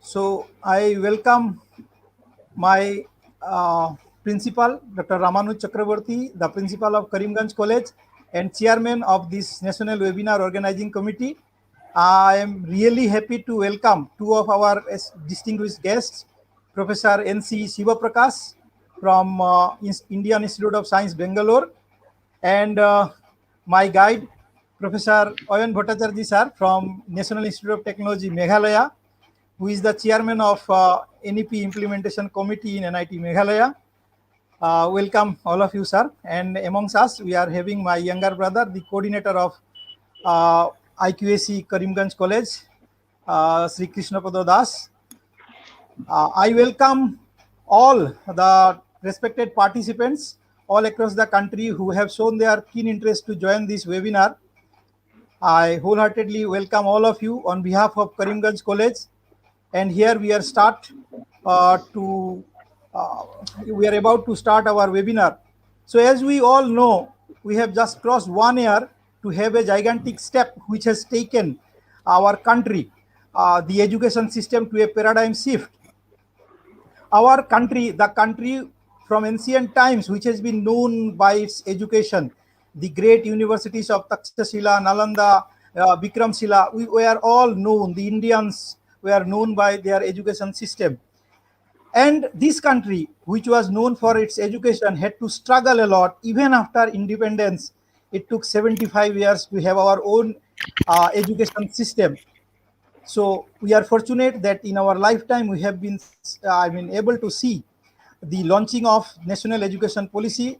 So I welcome my principal, Dr. Ramanu Chakraborty, the principal of Karimganj College and chairman of this National Webinar Organizing Committee. I am really happy to welcome two of our distinguished guests, Professor N.C. Shivaprakash from Indian Institute of Science, Bangalore, and my guide, Professor Ayon Bhattacharjee sir from National Institute of Technology, Meghalaya, who is the chairman of NEP Implementation Committee in NIT Meghalaya. Welcome all of you, sir. And amongst us, we are having my younger brother, the coordinator of IQAC Karimganj College, Sri Krishnapada Das. I welcome all the respected participants all across the country who have shown their keen interest to join this webinar. I wholeheartedly welcome all of you on behalf of Karimganj College. And here we are we are about to start our webinar. So as we all know, we have just crossed 1 year to have a gigantic step which has taken our country, the education system, to a paradigm shift. Our country, the country from ancient times, which has been known by its education, the great universities of Takshashila, Nalanda, Bikramshila, we were all known, the Indians were known by their education system. And this country, which was known for its education, had to struggle a lot. Even after independence, it took 75 years to have our own education system. So we are fortunate that in our lifetime we have been, able to see the launching of national education policy,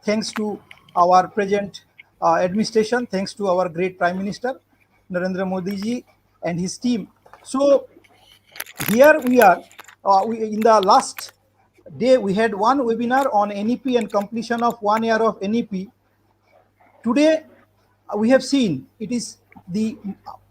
thanks to our present administration, thanks to our great Prime Minister Narendra Modi ji and his team. So here we are. In the last day, we had one webinar on NEP and completion of 1 year of NEP. Today, we have seen it is the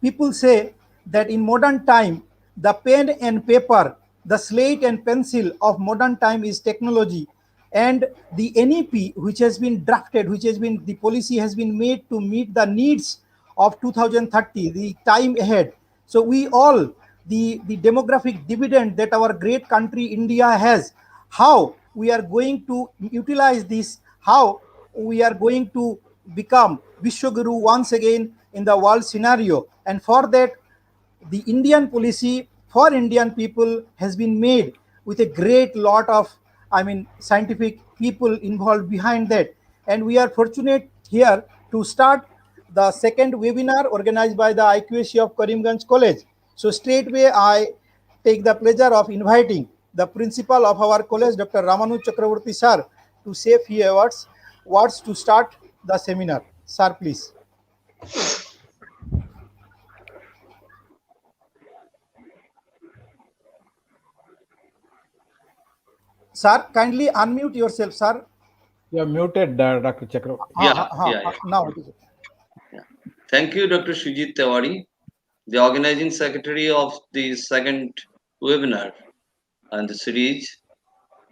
people say that in modern time, the pen and paper, the slate and pencil of modern time is technology, and the NEP, which has been drafted, which has been the policy has been made to meet the needs of 2030, the time ahead. So we all, the demographic dividend that our great country India has, how we are going to utilize this, how we are going to become Vishwaguru once again in the world scenario. And for that, the Indian policy for Indian people has been made with a great lot of, scientific people involved behind that. And we are fortunate here to start the second webinar organized by the IQAC of Karimganj College. So straightway, I take the pleasure of inviting the principal of our college, Dr. Ramanu Chakraborty sir, to say few words to start the seminar. Sir, please. Sir, kindly unmute yourself, sir. You are muted, Dr. Chakra. Now it is. Yeah. Thank you, Dr. Sujit Tewari, the organizing secretary of the second webinar on the series,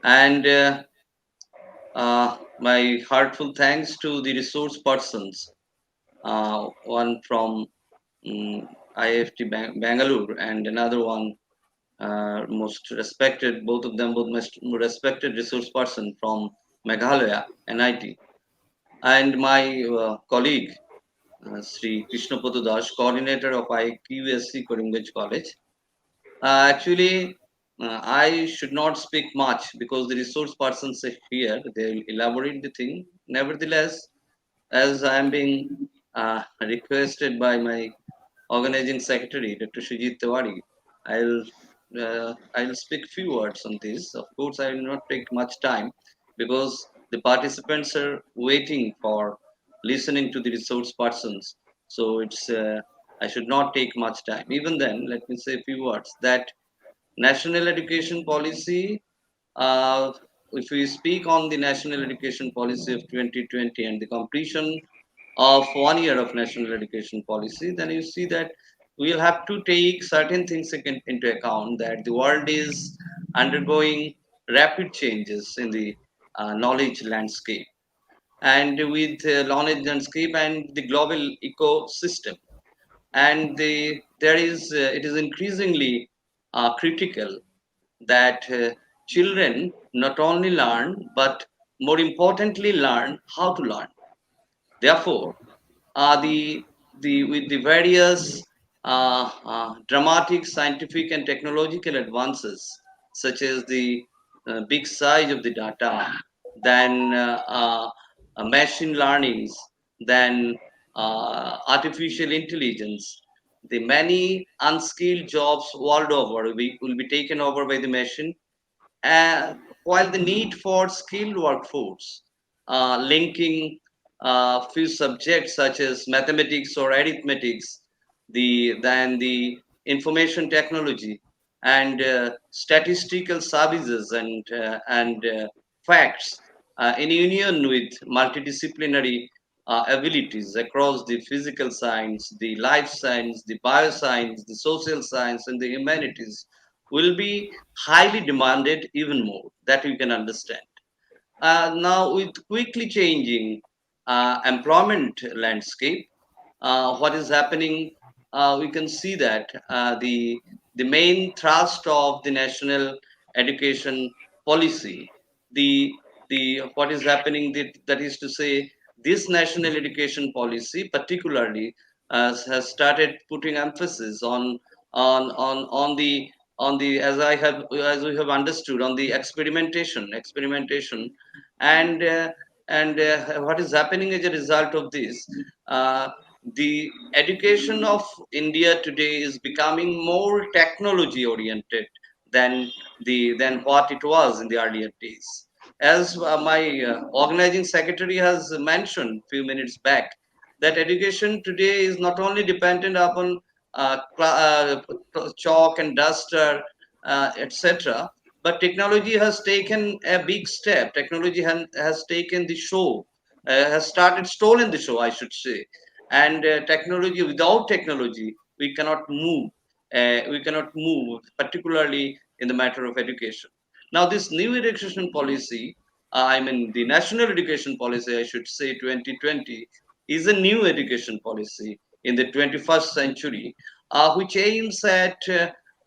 and my heartfelt thanks to the resource persons, one from IIFT Bangalore and another one most respected, both of them both most respected resource person from Meghalaya, NIT, and my colleague Sri Krishnapada Das, coordinator of IQAC Karimganj College. Actually, I should not speak much because the resource persons are here. They'll elaborate the thing. Nevertheless, as I am being requested by my organizing secretary, Dr. Sujit Tewari, I'll speak few words on this. Of course, I will not take much time because the participants are waiting for listening to the resource persons. So it's I should not take much time. Even then, let me say a few words that national education policy. If we speak on the national education policy of 2020 and the completion of 1 year of national education policy, then you see that we'll have to take certain things into account that the world is undergoing rapid changes in the knowledge landscape and with knowledge landscape and the global ecosystem, and there is it is increasingly are critical, that children not only learn, but more importantly, learn how to learn. Therefore, with the various dramatic scientific and technological advances, such as the big size of the data, then machine learnings, then artificial intelligence, the many unskilled jobs world over will be taken over by the machine, uh, while the need for skilled workforce, linking few subjects such as mathematics or arithmetics, then the information technology and statistical services and facts, in union with multidisciplinary abilities across the physical science, the life science, the bioscience, the social science, and the humanities, will be highly demanded even more. That you can understand. Now, with quickly changing employment landscape, what is happening? We can see that the main thrust of the national education policy, the what is happening, that is to say, this national education policy particularly has started putting emphasis on the as we have understood, on the experimentation, and what is happening as a result of this. Uh, the education of India today is becoming more technology oriented than what it was in the earlier days. As my organizing secretary has mentioned a few minutes back, that education today is not only dependent upon chalk and duster, etc. But technology has taken a big step. Technology has taken the show, has started stolen the show, I should say. And technology, without technology, we cannot move. We cannot move, particularly in the matter of education. Now, this new education policy, I mean the national education policy, I should say, 2020, is a new education policy in the 21st century, which aims at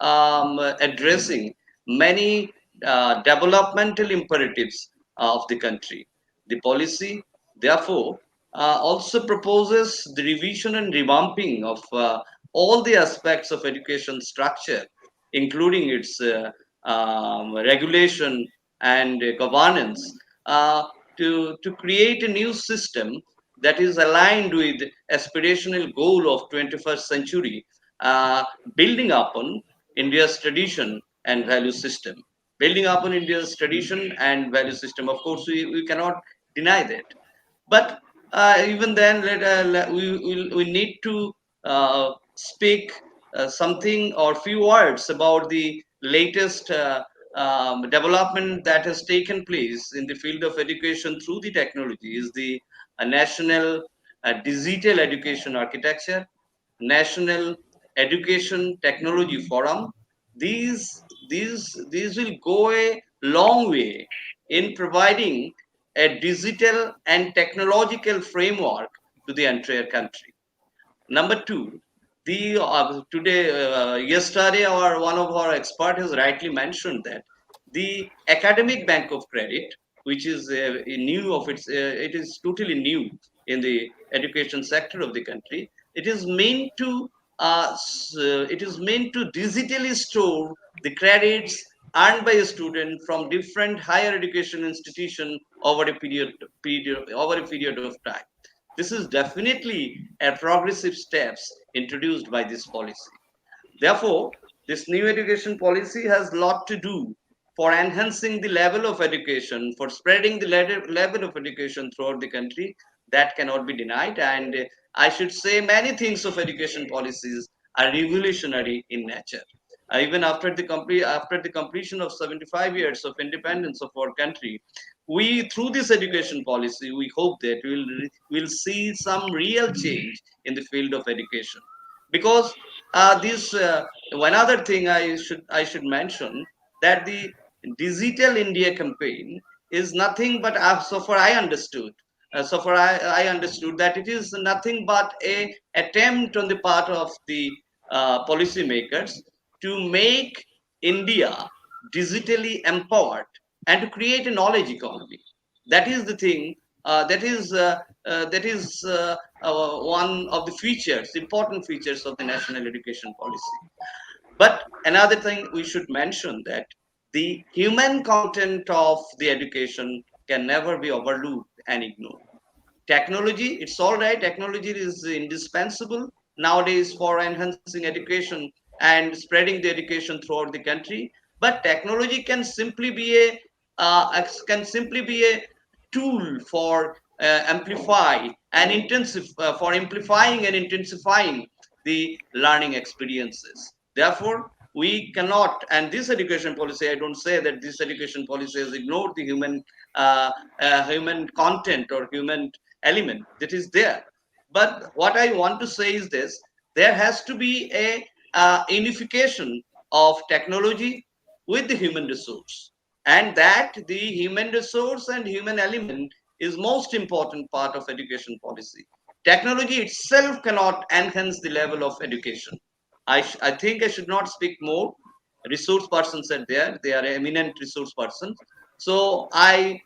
addressing many developmental imperatives of the country. The policy, therefore, also proposes the revision and revamping of all the aspects of education structure, including its regulation and governance, uh, to create a new system that is aligned with aspirational goal of 21st century, uh, building upon India's tradition and value system. Building upon India's tradition and value system. Of course, we cannot deny that. But even then, we need to speak something or few words about the latest development that has taken place in the field of education through the technology, is the national digital education architecture, national education technology forum. These will go a long way in providing a digital and technological framework to the entire country. Number two, the today yesterday, our one of our experts has rightly mentioned that the academic bank of credit, which is new of its, it is totally new in the education sector of the country. It is meant to it is meant to digitally store the credits earned by a student from different higher education institution over a period of time. This is definitely a progressive steps introduced by this policy. Therefore, this new education policy has a lot to do for enhancing the level of education, for spreading the level of education throughout the country. That cannot be denied. And I should say many things of education policies are revolutionary in nature. Even after the completion of 75 years of independence of our country, we, through this education policy, we hope that will see some real change in the field of education. Because this one other thing I should mention, that the Digital India campaign is nothing but, so far I understood that it is nothing but a attempt on the part of the policymakers to make India digitally empowered and to create a knowledge economy. That is the thing. That is one of the features, important features of the national education policy. But another thing we should mention that the human content of the education can never be overlooked and ignored. Technology, it's all right. Technology is indispensable nowadays for enhancing education and spreading the education throughout the country. But technology can simply be a tool for amplify and intensive for amplifying and intensifying the learning experiences. Therefore, we cannot, and this education policy, I don't say that this education policy has ignored the uh, human content or human element that is there. But what I want to say is this: there has to be a unification of technology with the human resource, and that the human resource and human element is most important part of education policy. Technology itself cannot enhance the level of education. I think I should not speak more. Resource persons are there; they are eminent resource persons. So I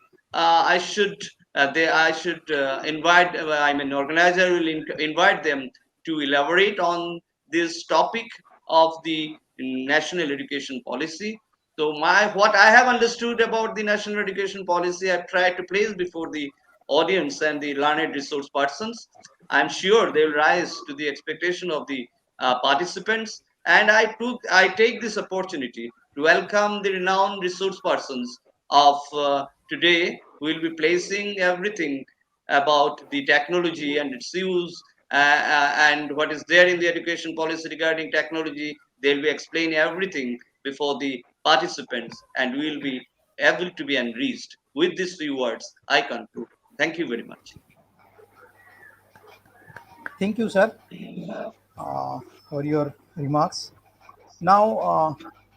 should I should invite. I mean, organizer will invite them to elaborate on this topic of the national education policy. So my what I have understood about the national education policy, I've tried to place before the audience and the learned resource persons. I'm sure they will rise to the expectation of the participants. And I take this opportunity to welcome the renowned resource persons of today, who will be placing everything about the technology and its use, and what is there in the education policy regarding technology. They'll be explaining everything before the participants, and we will be able to be enriched. With these few words, I conclude. Thank you very much. Thank you, sir, for your remarks. Now,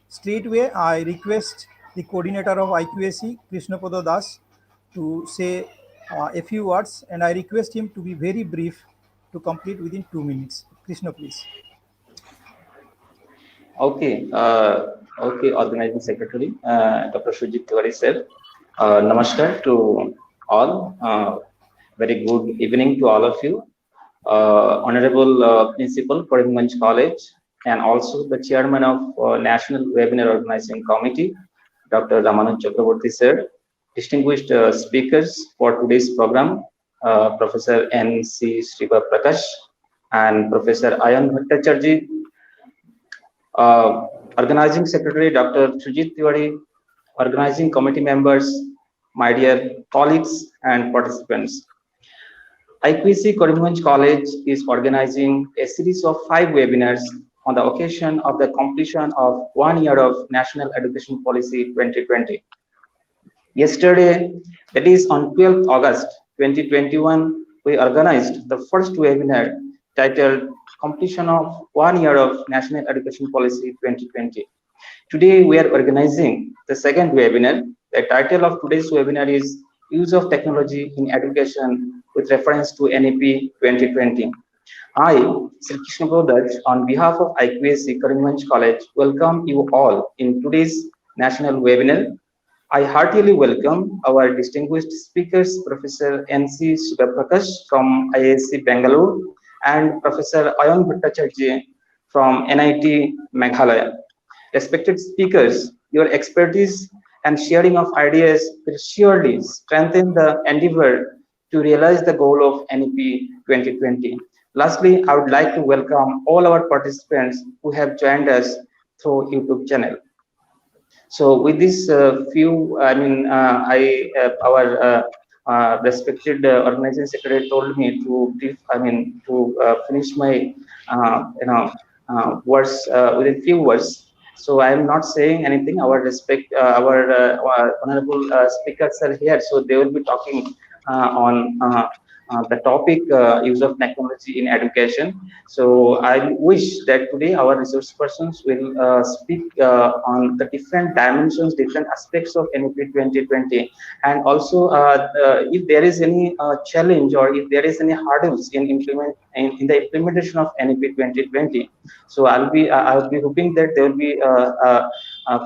straightway, I request the coordinator of IQAC, Krishnapada Das, to say a few words, and I request him to be very brief to complete within 2 minutes. Krishna, please. Okay, okay, Organizing Secretary, Dr. Sujit Tewari sir. Namaskar to all. Very good evening to all of you. Honorable Principal, Karimganj College, and also the Chairman of National Webinar Organizing Committee, Dr. Ramanand Chakraborty sir. Distinguished speakers for today's program, Professor N.C. Shivaprakash and Professor Ayon Bhattacharjee, Organizing Secretary Dr. Sujit Tewari, Organizing Committee members, my dear colleagues and participants. IQAC Karimganj College is organizing a series of 5 webinars on the occasion of the completion of 1 year of National Education Policy 2020. Yesterday, that is on 12th August 2021, we organized the first webinar titled Completion of 1 Year of National Education Policy 2020. Today, we are organizing the second webinar. The title of today's webinar is Use of Technology in Education with reference to NEP 2020. I, Sri Krishna Godaj, on behalf of IQAC Karimganj College, welcome you all in today's national webinar. I heartily welcome our distinguished speakers, Professor N.C. Shivaprakash from IISc Bangalore and Professor Ayon Bhattacharjee from NIT Meghalaya. Respected speakers, your expertise and sharing of ideas will surely strengthen the endeavor to realize the goal of NEP 2020. Lastly, I would like to welcome all our participants who have joined us through YouTube channel. So with this our respected organizing secretary told me to brief, finish my words within few words. So I am not saying anything. Our honorable speakers are here, so they will be talking on the topic use of technology in education. So I wish that today our resource persons will speak on the different dimensions, different aspects of NEP 2020, and also if there is any challenge or if there is any hurdles in the implementation of NEP 2020. So I'll be hoping that there will be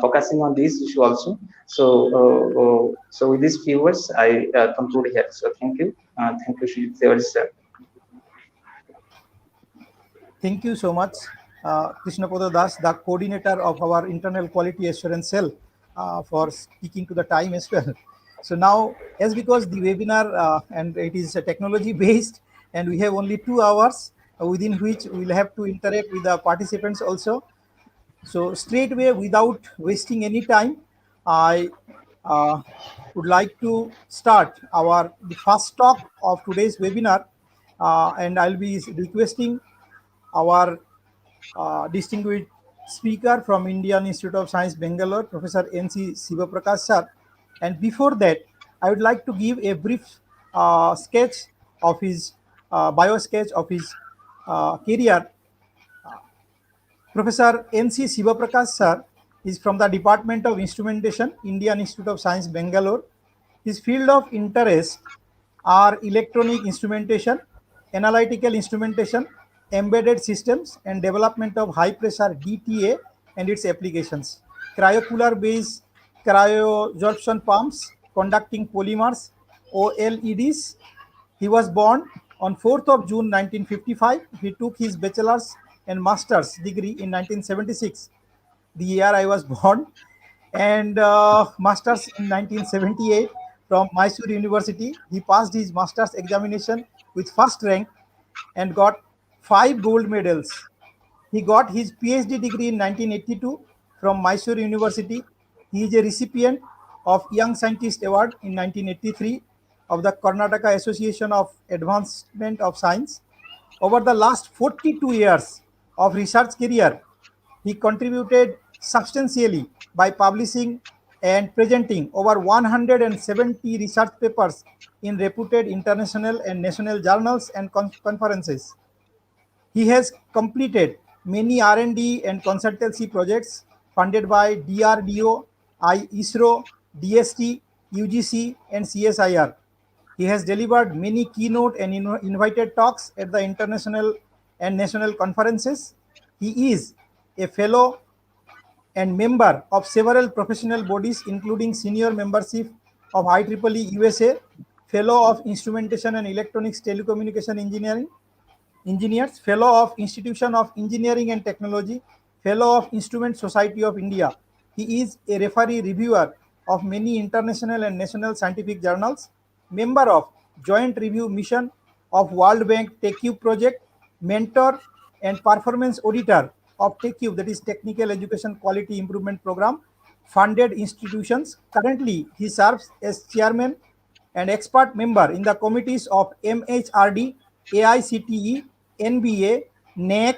focusing on this issue also. So with these few words, I conclude here. So thank you, Sujit Tewari, sir. Thank you so much, Krishnapada Das, the coordinator of our internal quality assurance cell, for sticking to the time as well. So now, as because the webinar and it is technology based, and we have only 2 hours within which we will have to interact with the participants also. So straight away, without wasting any time, I uh, would like to start the first talk of today's webinar, and I'll be requesting our distinguished speaker from Indian Institute of Science, Bangalore, Professor N.C. Shivaprakash sir. And before that, I would like to give a brief sketch of his bio sketch of his career. Professor N.C. Shivaprakash sir is from the Department of Instrumentation, Indian Institute of Science, Bangalore. His field of interest are electronic instrumentation, analytical instrumentation, embedded systems, and development of high pressure DTA and its applications, cryocooler based cryosorption pumps, conducting polymers, OLEDs. He was born on 4th of June 1955. He took his bachelor's and master's degree in 1976, the year I was born, and master's in 1978 from Mysore University. He passed his master's examination with first rank and got 5 gold medals. He got his PhD degree in 1982 from Mysore University. He is a recipient of Young Scientist Award in 1983 of the Karnataka Association of Advancement of Science. Over the last 42 years of research career, he contributed substantially by publishing and presenting over 170 research papers in reputed international and national journals and conferences. He has completed many R&D and consultancy projects funded by DRDO, ISRO, DST, UGC, and CSIR. He has delivered many keynote and invited talks at the international and national conferences. He is a fellow and member of several professional bodies, including senior membership of IEEE USA, fellow of Instrumentation and Electronics Telecommunication Engineers, fellow of Institution of Engineering and Technology, fellow of Instrument Society of India. He is a referee reviewer of many international and national scientific journals, member of Joint Review Mission of World Bank TechCube project, mentor and performance auditor of TechCube, that is Technical Education Quality Improvement Program, funded institutions. Currently, he serves as chairman and expert member in the committees of MHRD, AICTE, NBA, NAC,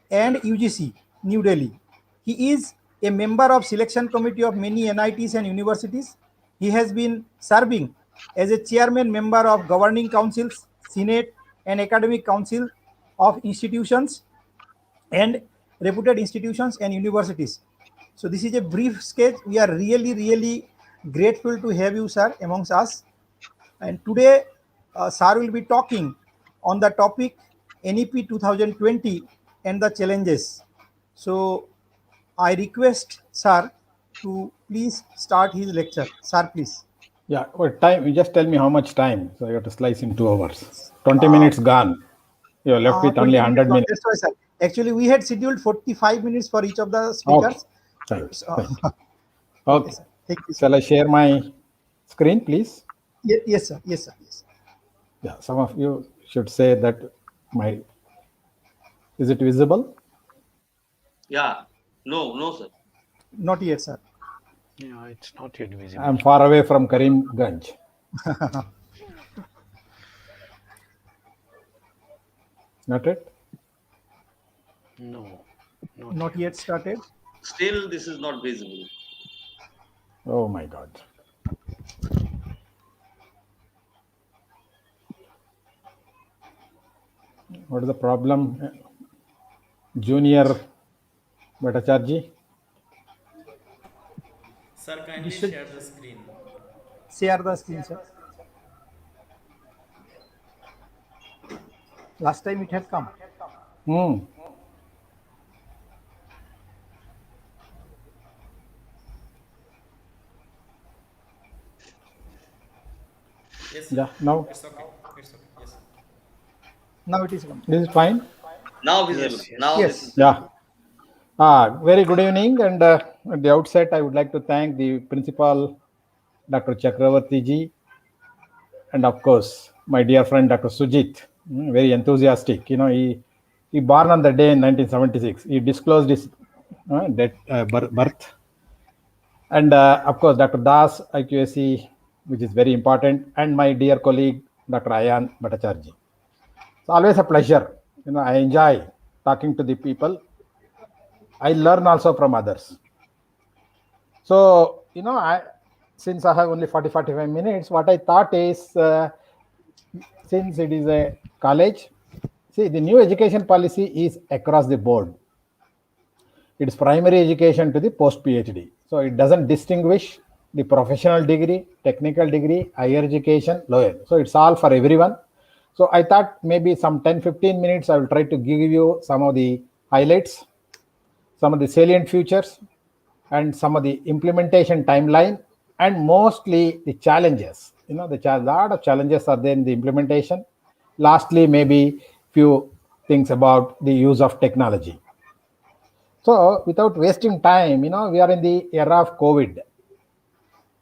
and UGC, New Delhi. He is a member of selection committee of many NITs and universities. He has been serving as a chairman member of governing councils, senate, and academic council of institutions and reputed institutions and universities. So this is a brief sketch. We are really, really grateful to have you, sir, amongst us. And today, sir will be talking on the topic NEP 2020 and the challenges. So I request sir to please start his lecture. Sir, please. Yeah, what time? You just tell me how much time. So you have to slice in 2 hours. 20 minutes gone. You are left with 20 only 100 minutes. minutes. That's why, sir. Actually, we had scheduled 45 minutes for each of the Okay. speakers. Thanks. So, Thanks. okay, Okay. sir. Thank you, sir. Shall I share my screen, please? Yes, sir. Yes, sir. Yes. Yeah, some of you should say that is it visible? Yeah. No, no, sir. Not yet, sir. Yeah, it's not yet visible. I'm far away from Karimganj. Not it? No, Not yet started. Still, this is not visible. Oh my God. What is the problem? Junior Bhattacharjee? Sir, kindly should- share the screen. Share the screen, sir. Last time it had come. Yeah, now It's okay. It's okay. Yes. Now it is coming. this is fine. Now visible. Yes, yes. Now this is Yes. Yeah. visible. Very good evening. And at the outset, I would like to thank the principal, Dr. Chakravarti ji, and of course, my dear friend, Dr. Sujit. Very enthusiastic. He born on the day in 1976. He disclosed his birth. And of course, Dr. Das, IQAC, which is very important, and my dear colleague, Dr. Ayon Bhattacharjee. It's always a pleasure. I enjoy talking to the people. I learn also from others. So, since I have only 45 minutes, what I thought is, since it is a college, see, the new education policy is across the board. It's primary education to the post PhD. So it doesn't distinguish the professional degree, technical degree, higher education, lower. So it's all for everyone. So I thought maybe some 10-15 minutes I will try to give you some of the highlights, some of the salient features, and some of the implementation timeline, and mostly the challenges. Lot of challenges are there in the implementation. Lastly, maybe few things about the use of technology. So without wasting time, we are in the era of COVID.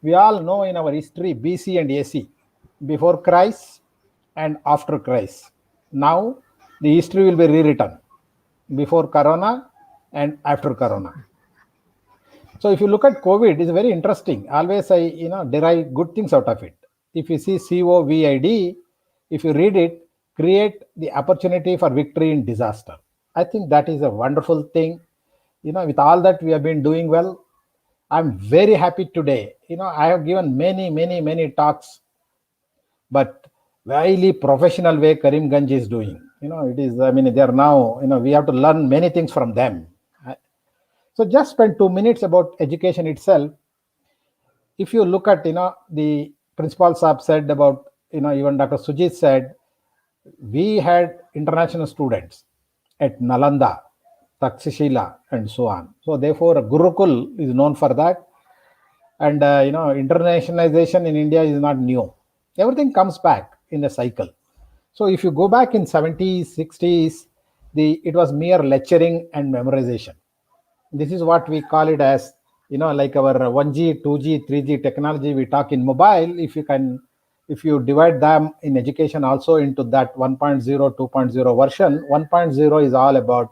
We all know in our history BC and AC, before Christ and after Christ. Now the history will be rewritten, before Corona and after Corona. So if you look at COVID, it's very interesting. Always I derive good things out of it. If you see COVID, if you read it, create the opportunity for victory in disaster. I think that is a wonderful thing. With all that we have been doing well, I'm very happy today. I have given many talks, but highly professional way Karimganj is doing. It is, they are now, we have to learn many things from them. So just spend 2 minutes about education itself. If you look at, the principal Saab said about, even Dr. Sujit said, we had international students at Nalanda, Takshashila, and so on. So therefore, Gurukul is known for that. And, internationalization in India is not new. Everything comes back in a cycle. So if you go back in 70s, 60s, it was mere lecturing and memorization. This is what we call it as, like our 1G, 2G, 3G technology we talk in mobile. If you divide them in education also into that 1.0, 2.0 version, 1.0 is all about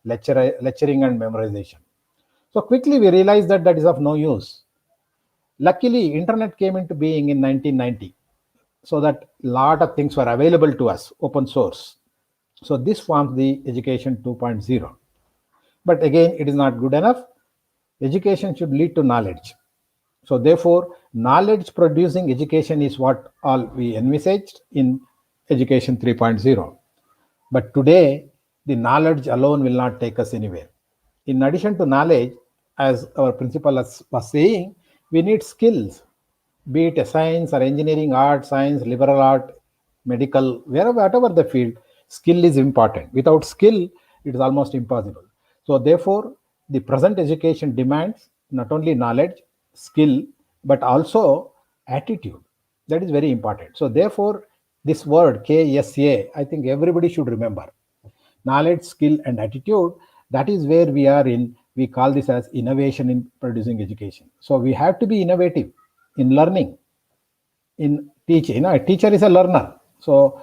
lecturing and memorization. So quickly we realized that is of no use. Luckily, internet came into being in 1990, so that lot of things were available to us, open source. So this forms the education 2.0. But again, it is not good enough. Education should lead to knowledge. So therefore, knowledge producing education is what all we envisaged in education 3.0. But today, the knowledge alone will not take us anywhere. In addition to knowledge, as our principal was saying, we need skills, be it a science or engineering, art, science, liberal art, medical, whatever the field, skill is important. Without skill, it is almost impossible. So therefore, the present education demands not only knowledge, skill, but also attitude. That is very important. So therefore, this word KSA, I think everybody should remember. Knowledge, skill, and attitude, that is where we are in. We call this as innovation in producing education. So we have to be innovative in learning, in teaching. A teacher is a learner. So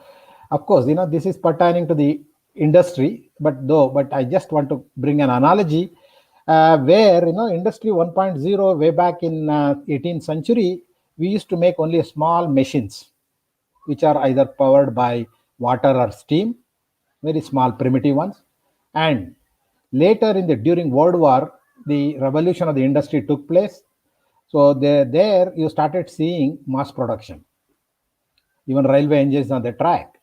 of course, this is pertaining to the industry, but I just want to bring an analogy where, industry 1.0, way back in 18th century, we used to make only small machines, which are either powered by water or steam, very small primitive ones. And later during World War, the revolution of the industry took place. So there you started seeing mass production, even railway engines on the track.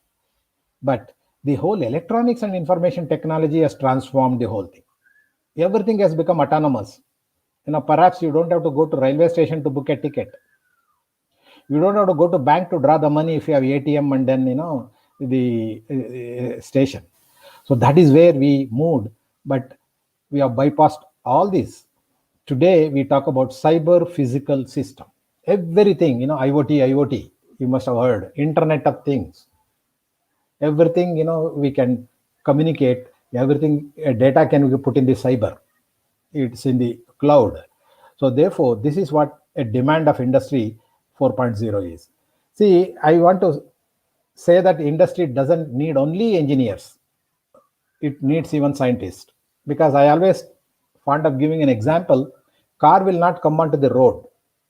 But the whole electronics and information technology has transformed the whole thing. Everything has become autonomous. Perhaps you don't have to go to railway station to book a ticket. You don't have to go to bank to draw the money if you have ATM and then, the station. So that is where we moved, but we have bypassed all this. Today, we talk about cyber physical system. Everything, IoT, you must have heard, Internet of Things. Everything, we can communicate, everything, data can be put in the cyber. It's in the cloud. So therefore, this is what a demand of industry 4.0 is. See, I want to say that industry doesn't need only engineers, it needs even scientists. Because I always fond of giving an example, car will not come onto the road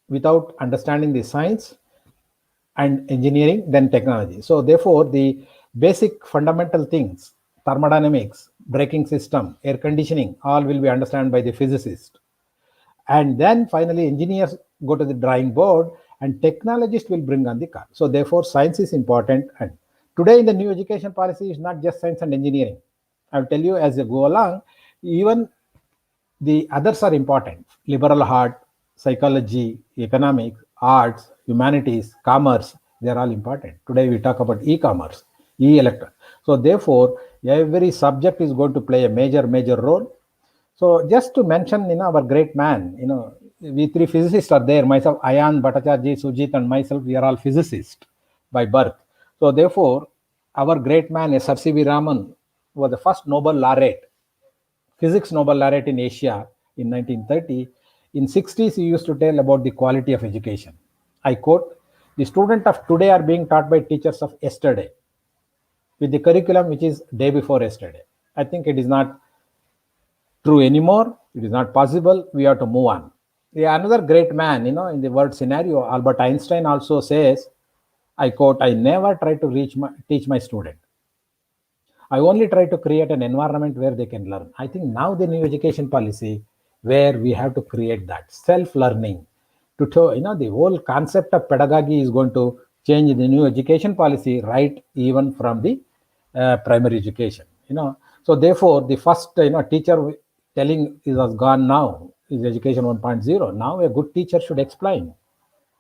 without understanding the science and engineering, then technology. So therefore, the basic fundamental things, thermodynamics, braking system, air conditioning, all will be understood by the physicist. And then finally, engineers go to the drawing board and technologists will bring on the car. So therefore, science is important. And today in the new education policy, it's not just science and engineering. I'll tell you as I go along, even the others are important. Liberal art, psychology, economics, arts, humanities, commerce, they're all important. Today we talk about e-commerce, e-electron. So therefore, every subject is going to play a major role. So just to mention, our great man, we three physicists are there. Myself, Ayon, Bhattacharjee, Sujit, and myself, we are all physicists by birth. So therefore, our great man, SRCV Raman, was the first Nobel laureate, physics Nobel laureate in Asia in 1930. In 60s, he used to tell about the quality of education. I quote, "The students of today are being taught by teachers of yesterday with the curriculum which is day before yesterday." I think it is not true anymore. It is not possible. We have to move on. Yeah, another great man, in the world scenario, Albert Einstein also says, I quote, "I never try to teach my student. I only try to create an environment where they can learn." I think now the new education policy, where we have to create that self-learning, the whole concept of pedagogy is going to change in the new education policy, right? Even from the primary education, So therefore, the first, teacher telling is gone now is education 1.0. Now a good teacher should explain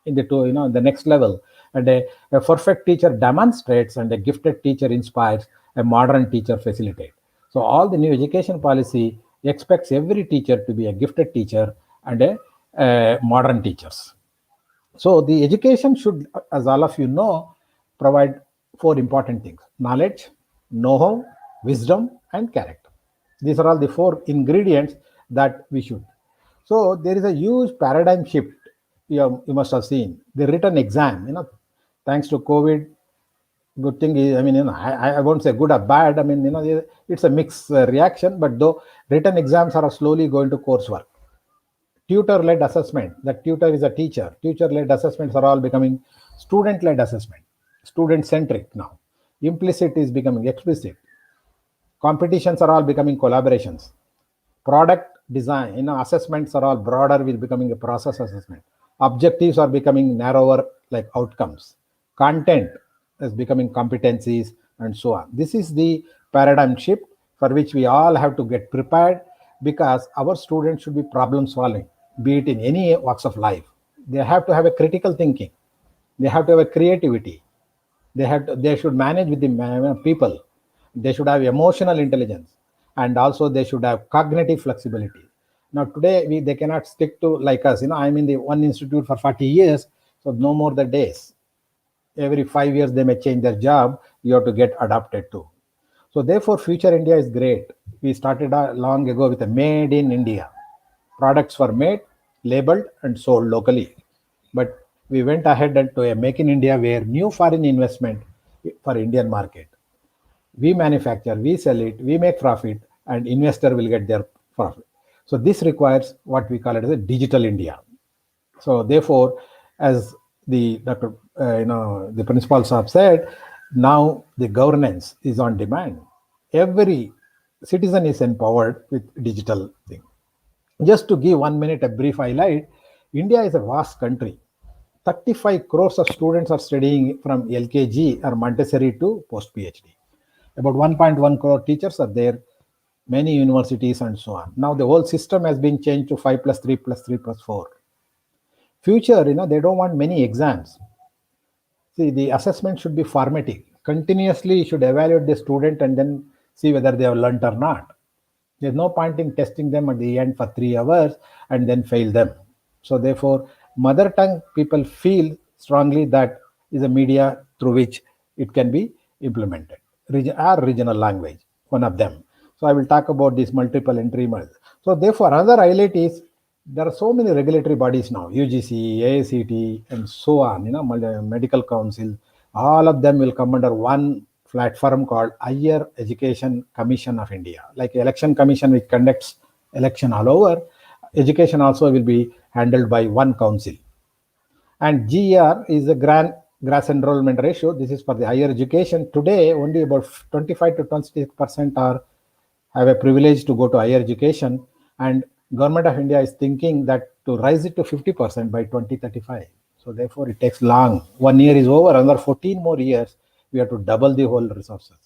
in the next level, and a perfect teacher demonstrates, and a gifted teacher inspires, a modern teacher facilitates. So all the new education policy expects every teacher to be a gifted teacher and a modern teachers. So the education should, as all of you know, provide four important things: knowledge, know-how, wisdom, and character. These are all the four ingredients that we should. So there is a huge paradigm shift. You must have seen the written exam. Thanks to COVID, good thing is, I won't say good or bad. It's a mixed reaction. But though written exams are slowly going to coursework, tutor-led assessment. The tutor is a teacher. Teacher-led assessments are all becoming student-led assessment, student-centric now. Implicit is becoming explicit. Competitions are all becoming collaborations. Product design, assessments are all broader with becoming a process assessment. Objectives are becoming narrower, like outcomes. Content is becoming competencies, and so on. This is the paradigm shift for which we all have to get prepared, because our students should be problem solving, be it in any walks of life. They have to have a critical thinking. They have to have a creativity. They should manage with the people. They should have emotional intelligence, and also they should have cognitive flexibility. Now today they cannot stick to like us. I'm in the one institute for 40 years, so no more the days. Every 5 years they may change their job. You have to get adapted to. So therefore, Future India is great. We started long ago with a Made in India. Products were made, labeled, and sold locally. But we went ahead to a Make in India, where new foreign investment for Indian market. We manufacture, we sell it, we make profit, and investor will get their profit. So this requires what we call it as a digital India. So therefore, as the Dr. The principal have said, now the governance is on demand. Every citizen is empowered with digital thing. Just to give 1 minute a brief highlight, India is a vast country. 35 crores of students are studying from LKG or Montessori to post PhD. About 1.1 crore teachers are there, many universities, and so on. Now the whole system has been changed to 5 plus 3 plus 3 plus 4. Future, they don't want many exams. See, the assessment should be formative. Continuously, you should evaluate the student and then see whether they have learnt or not. There's no point in testing them at the end for 3 hours and then fail them. So therefore, mother tongue people feel strongly that is a media through which it can be implemented. Regional language, one of them. So I will talk about this multiple entry mode. So therefore, another highlight is there are so many regulatory bodies now, UGC, AICT, and so on, medical council, all of them will come under one platform called Higher Education Commission of India. Like Election Commission, which conducts election all over, education also will be handled by one council. And GER is the gross enrollment ratio. This is for the higher education. Today, only about 25 to 26% are have a privilege to go to higher education, and government of India is thinking that to rise it to 50% by 2035. So therefore, it takes long. 1 year is over, another 14 more years, we have to double the whole resources.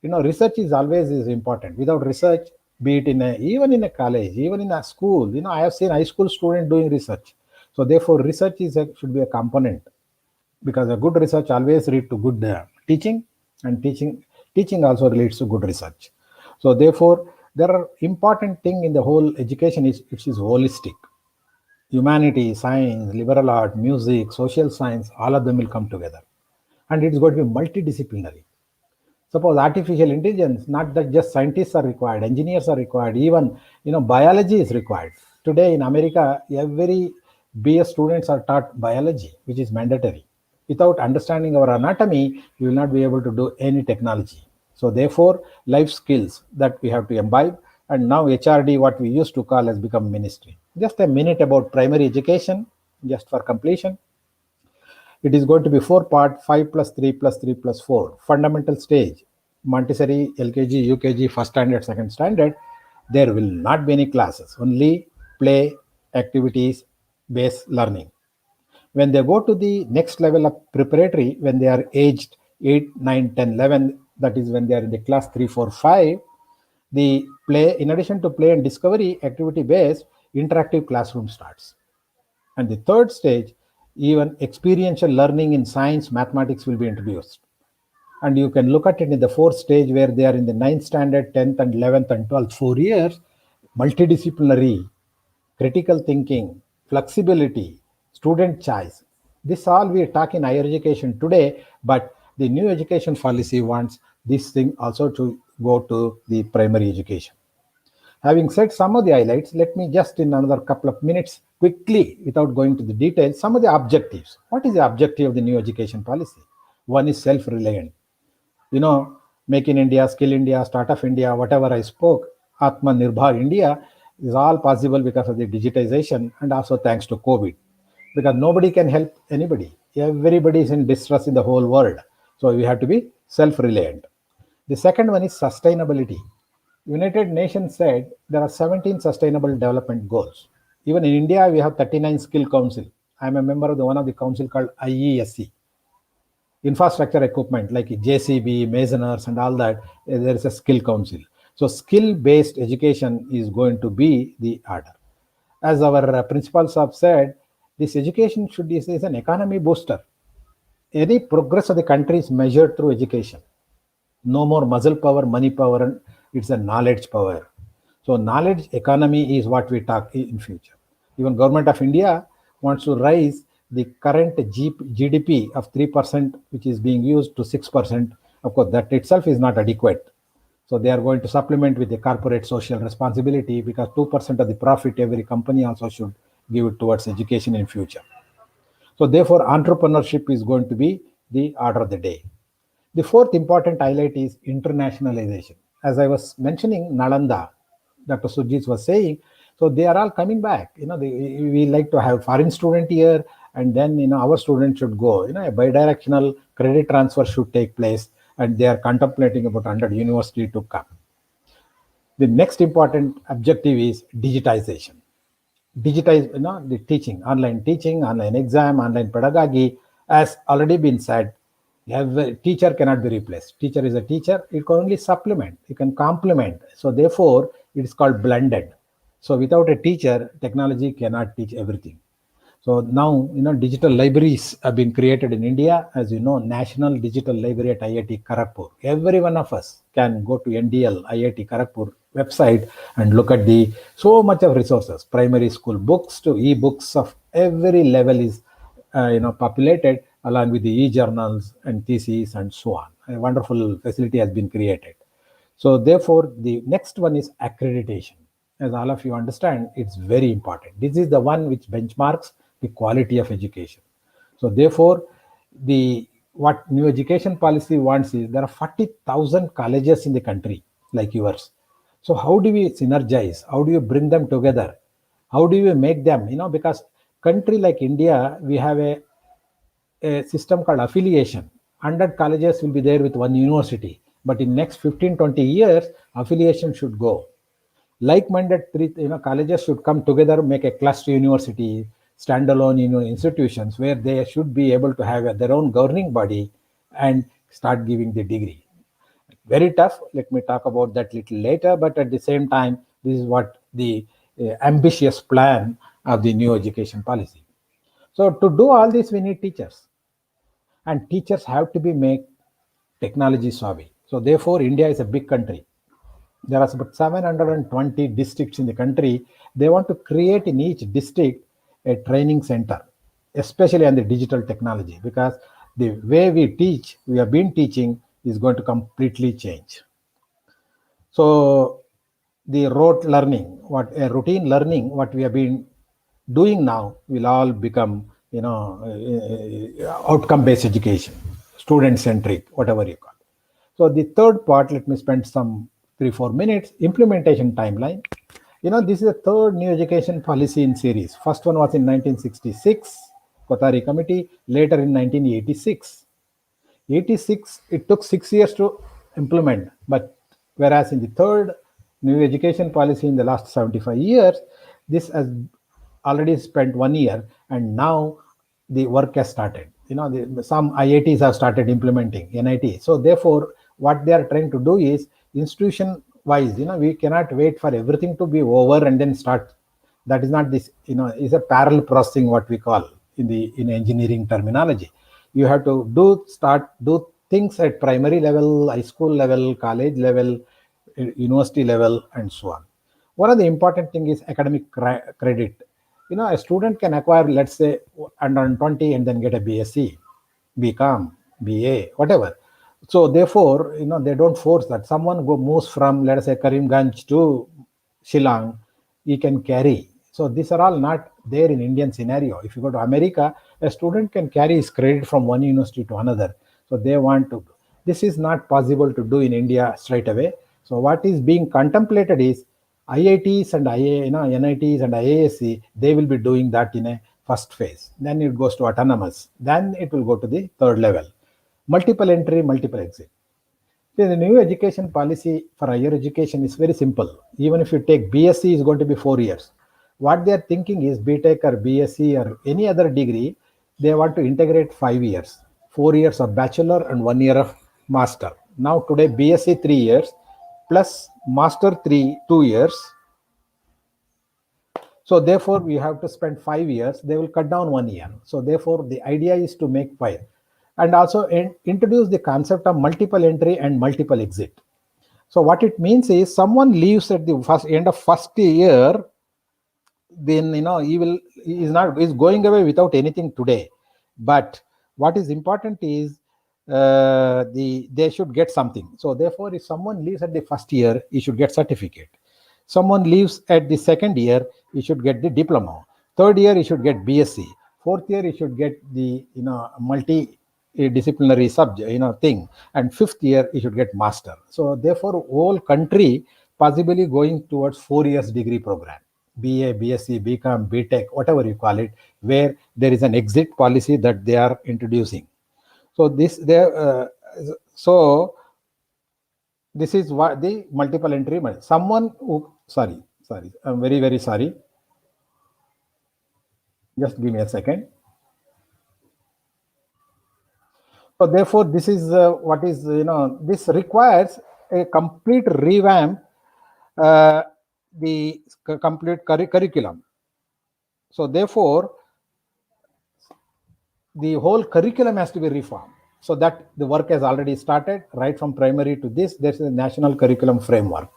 Research is always important. Without research, be it even in a college, even in a school, I have seen high school students doing research. So therefore, research should be a component, because a good research always leads to good teaching, and teaching also leads to good research. So therefore, there are important thing in the whole education which is holistic. Humanity, science, liberal art, music, social science, all of them will come together. And it's going to be multidisciplinary. Suppose artificial intelligence, not that just scientists are required, engineers are required, even biology is required. Today in America, every BS students are taught biology, which is mandatory. Without understanding our anatomy, you will not be able to do any technology. So therefore, life skills that we have to imbibe, and now HRD, what we used to call, has become ministry. Just a minute about primary education, just for completion. It is going to be 4-part, 5 plus 3 plus 3 plus 4. Fundamental stage, Montessori, LKG, UKG, first standard, second standard. There will not be any classes, only play, activities, based learning. When they go to the next level of preparatory, when they are aged 8, 9, 10, 11, that is when they are in the class 3, 4, 5, the play, in addition to play and discovery, activity-based, interactive classroom starts. And the third stage, even experiential learning in science, mathematics will be introduced. And you can look at it in the fourth stage, where they are in the 9th standard, 10th and 11th and 12th, 4 years, multidisciplinary, critical thinking, flexibility, student choice. This all we talk in higher education today, but the new education policy wants this thing also to go to the primary education. Having said some of the highlights, let me just in another couple of minutes quickly, without going to the details, some of the objectives. What is the objective of the new education policy? One is self-reliant. Make in India, Skill India, Startup India, whatever I spoke, Atma Nirbhar India is all possible because of the digitization, and also thanks to COVID. Because nobody can help anybody. Everybody is in distress in the whole world. So we have to be self-reliant. The second one is sustainability. United Nations said there are 17 sustainable development goals. Even in India, we have 39 skill council. I'm a member of one of the council called IESC. Infrastructure equipment like JCB, masoners and all that, there is a skill council. So skill-based education is going to be the order. As our principals have said, this education is an economy booster. Any progress of the country is measured through education. No more muscle power, money power, it's a knowledge power. So knowledge economy is what we talk in future. Even Government of India wants to raise the current GDP of 3%, which is being used, to 6%. Of course, that itself is not adequate. So they are going to supplement with the corporate social responsibility, because 2% of the profit every company also should give it towards education in future. So therefore, entrepreneurship is going to be the order of the day. The fourth important highlight is internationalization. As I was mentioning, Nalanda, Dr. Sujit was saying, so they are all coming back. We like to have foreign student here, and then our students should go. A bidirectional credit transfer should take place, and they are contemplating about 100 universities to come. The next important objective is digitization. Digitize, the teaching, online exam, online pedagogy, has already been said. A teacher cannot be replaced. Teacher is a teacher. It can only supplement. It can complement. So therefore, it is called blended. So without a teacher, technology cannot teach everything. So now, digital libraries have been created in India. As you know, National Digital Library at IIT Kharagpur. Every one of us can go to NDL IIT Kharagpur website and look at so much of resources. Primary school books to e-books of every level is populated, along with the e-journals and theses and so on. A wonderful facility has been created. So therefore, the next one is accreditation. As all of you understand, it's very important. This is the one which benchmarks the quality of education. So therefore, what new education policy wants is there are 40,000 colleges in the country like yours. So how do we synergize? How do you bring them together? How do you make them, because country like India, we have a system called affiliation. 100 colleges will be there with one university. But in next 15, 20 years, affiliation should go. Like-minded colleges should come together, make a cluster university, standalone institutions where they should be able to have their own governing body and start giving the degree. Very tough. Let me talk about that little later. But at the same time, this is what the ambitious plan of the new education policy. So to do all this, we need teachers. And teachers have to be made technology savvy. So therefore, India is a big country. There are about 720 districts in the country. They want to create in each district a training center, especially on the digital technology, because the way we have been teaching is going to completely change. So the rote learning, routine learning, what we have been doing now will all become, outcome-based education, student-centric, whatever you call it. So the third part, let me spend some 3-4 minutes, implementation timeline. This is the third new education policy in series. First one was in 1966, Kothari Committee, later in 1986. 86, it took 6 years to implement, but whereas in the third new education policy in the last 75 years, this has already spent 1 year, and now the work has started. Some IITs have started implementing NIT. So therefore, what they are trying to do is institution wise, we cannot wait for everything to be over and then start. That is not this, is a parallel processing, what we call in engineering terminology. You have to do things at primary level, high school level, college level, university level, and so on. One of the important thing is academic credit. A student can acquire, let's say, 120 and then get a BSc, BCom, BA, whatever. So therefore, they don't force that. Someone moves from, let us say, Karimganj to Shillong, he can carry. So these are all not there in Indian scenario. If you go to America, a student can carry his credit from one university to another. So they want to. This is not possible to do in India straight away. So what is being contemplated is IITs and NITs and IISC, they will be doing that in a first phase. Then it goes to autonomous. Then it will go to the third level. Multiple entry, multiple exit. The new education policy for higher education is very simple. Even if you take BSc, is going to be 4 years. What they are thinking is BTech or BSc or any other degree, they want to integrate 5 years. 4 years of bachelor and 1 year of master. Now today BSc 3 years plus master 2 years. So therefore we have to spend 5 years. They will cut down 1 year. So therefore the idea is to make 5. And also introduce the concept of multiple entry and multiple exit. So what it means is someone leaves at the end of first year, then he is going away without anything today. But what is important is they should get something. So therefore, if someone leaves at the first year, he should get certificate. Someone leaves at the second year, he should get the diploma. Third year, he should get BSc. Fourth year, he should get the multi-disciplinary subject thing. And fifth year, he should get master. So therefore, whole country possibly going towards 4 years degree program. BA, BSc, BCom, BTech, whatever you call it, where there is an exit policy that they are introducing. So this is what the multiple entry. Someone who, sorry, I'm very, very sorry. Just give me a second. So therefore, this is what is, this requires a complete revamp, the complete curriculum. So therefore, the whole curriculum has to be reformed. So that the work has already started, right from primary to this. There's a national curriculum framework.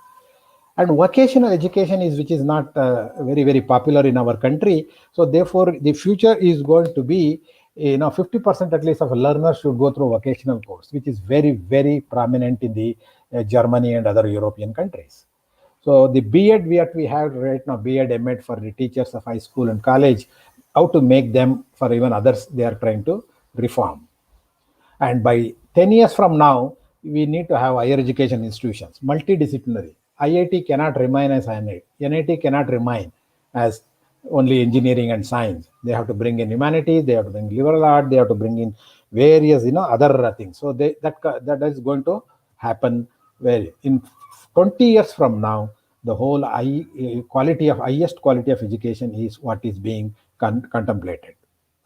And vocational education which is not very, very popular in our country. So therefore, the future is going to be 50% at least of a learner should go through vocational course, which is very, very prominent in the Germany and other European countries. So the B.Ed we have right now, B.Ed, M.Ed for the teachers of high school and college, how to make them for even others they are trying to reform. And by 10 years from now, we need to have higher education institutions, multidisciplinary. IIT cannot remain as NIT. NIT cannot remain as only engineering and science. They have to bring in humanities, they have to bring liberal art, they have to bring in various, other things. So that is going to happen where in 20 years from now, the whole highest quality of education is what is being contemplated.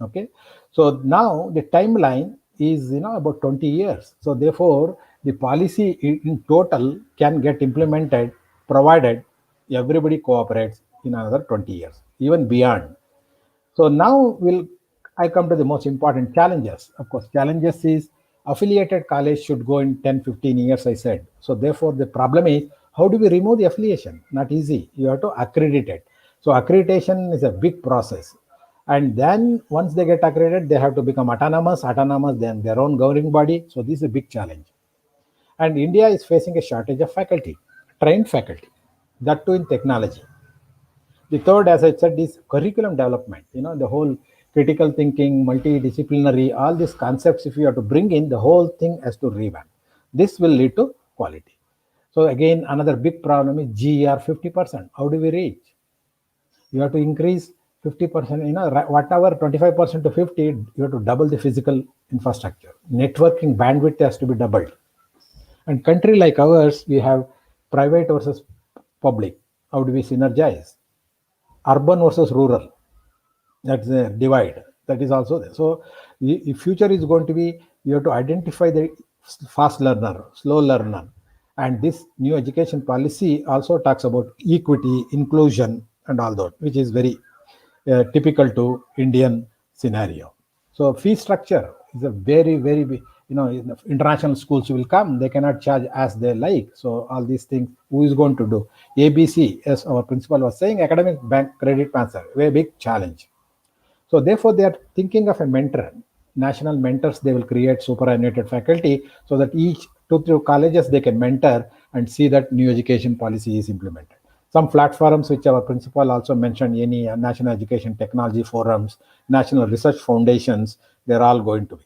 Okay, so now the timeline is about 20 years. So therefore, the policy in total can get implemented provided everybody cooperates in another 20 years, even beyond. So now I come to the most important challenges. Of course, challenges is affiliated college should go in 10, 15 years, I said. So therefore, the problem is how do we remove the affiliation? Not easy. You have to accredit it. So accreditation is a big process. And then once they get accredited, they have to become autonomous, then their own governing body. So this is a big challenge. And India is facing a shortage of faculty, trained faculty, that too in technology. The third, as I said, is curriculum development. The whole critical thinking, multidisciplinary, all these concepts, if you have to bring in, the whole thing has to revamp. This will lead to quality. So again, another big problem is GER 50%. How do we reach? You have to increase 50%, whatever 25% to 50, you have to double the physical infrastructure. Networking bandwidth has to be doubled. And country like ours, we have private versus public. How do we synergize? Urban versus rural. That's a divide. That is also there. So the future is going to be, you have to identify the fast learner, slow learner. And this new education policy also talks about equity, inclusion, and all that, which is very typical to Indian scenario. So fee structure is a very, very big, international schools will come, they cannot charge as they like. So all these things, who is going to do? ABC, as our principal was saying, academic bank credit transfer, very big challenge. So therefore, they are thinking of a mentor, national mentors. They will create superannuated faculty so that each 2-3 colleges they can mentor and see that new education policy is implemented. Some platforms which our principal also mentioned, any national education technology forums, national research foundations, they're all going to be.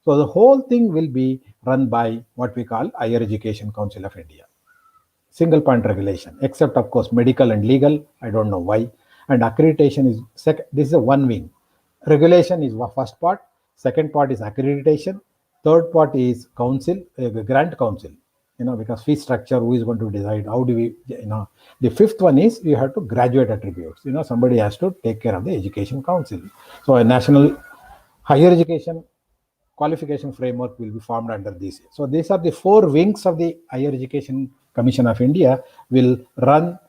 So the whole thing will be run by what we call Higher Education Council of India. Single point regulation, except of course medical and legal, I don't know why. And accreditation is second. This is a one wing. Regulation is first part, second part is accreditation, third part is council, grant council, because fee structure, who is going to decide, how do we, the fifth one is you have to graduate attributes, somebody has to take care of the education council. So a national higher education qualification framework will be formed under this. So these are the 4 wings of the Higher Education Commission of India will run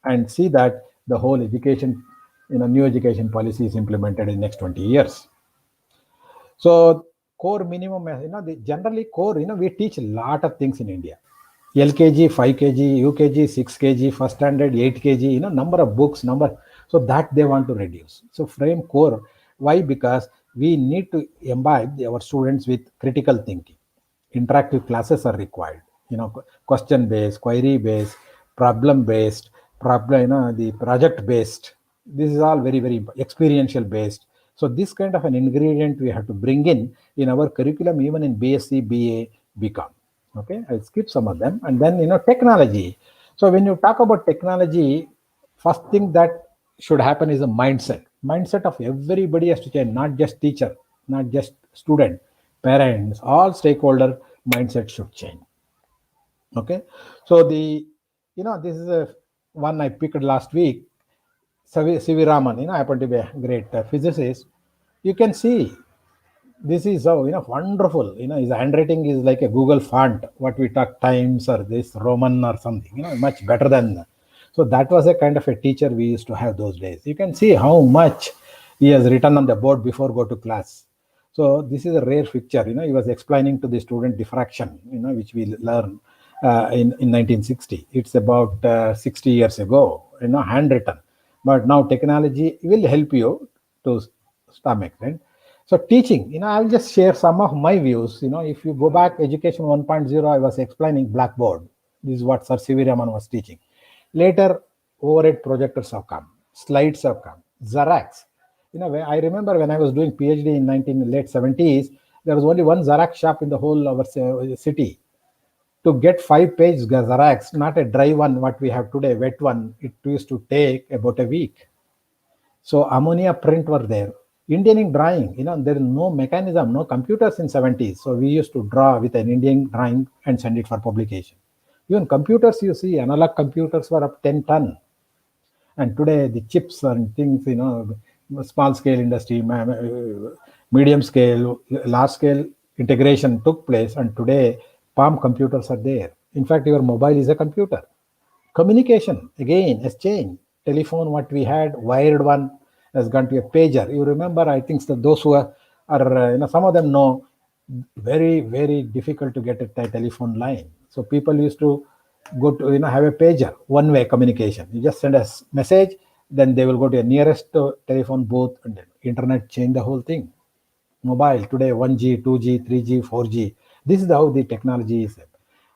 and see that the whole education, new education policy is implemented in the next 20 years. So core minimum, generally core, we teach a lot of things in India. LKG, 5 kg, UKG, 6 kg, first standard, 8 kg, number of books, so that they want to reduce. So frame core. Why? Because we need to imbibe our students with critical thinking. Interactive classes are required, question based, query based, problem based, the project based. This is all very, very experiential based. So this kind of an ingredient we have to bring in our curriculum, even in BSc, BA, BCom. Okay, I'll skip some of them. And then, technology. So when you talk about technology, first thing that should happen is a mindset. Mindset of everybody has to change, not just teacher, not just student, parents, all stakeholder mindset should change. Okay, so this is a one I picked last week. C.V. Raman, happened to be a great physicist. You can see this is so wonderful. His handwriting is like a Google font. What we talk Times or this Roman or something. Much better than. So that was a kind of a teacher we used to have those days. You can see how much he has written on the board before go to class. So this is a rare picture. He was explaining to the student diffraction. Which we learn in 1960. It's about 60 years ago. Handwritten. But now technology will help you to some extent. So teaching, I'll just share some of my views. If you go back education 1.0, I was explaining blackboard. This is what Sir C.V. Raman was teaching. Later, overhead projectors have come, slides have come, Xerox. I remember when I was doing PhD in late 70s, there was only one Xerox shop in the whole of our city. To get 5-page Xerox, not a dry one, what we have today, wet one, it used to take about a week. So ammonia print were there. Indian ink drawing, there is no mechanism, no computers in 70s. So we used to draw with an Indian drawing and send it for publication. Even computers, you see, analog computers were up 10 ton. And today the chips and things, small scale industry, medium scale, large scale integration took place. And today palm computers are there. In fact, your mobile is a computer. Communication, again, has changed. Telephone, what we had, wired one, has gone to a pager. You remember, I think that those who are some of them know, very, very difficult to get a telephone line. So people used to go to, have a pager, one-way communication. You just send a message, then they will go to a nearest telephone booth, and then internet changed the whole thing. Mobile, today 1G, 2G, 3G, 4G. This is how the technology is.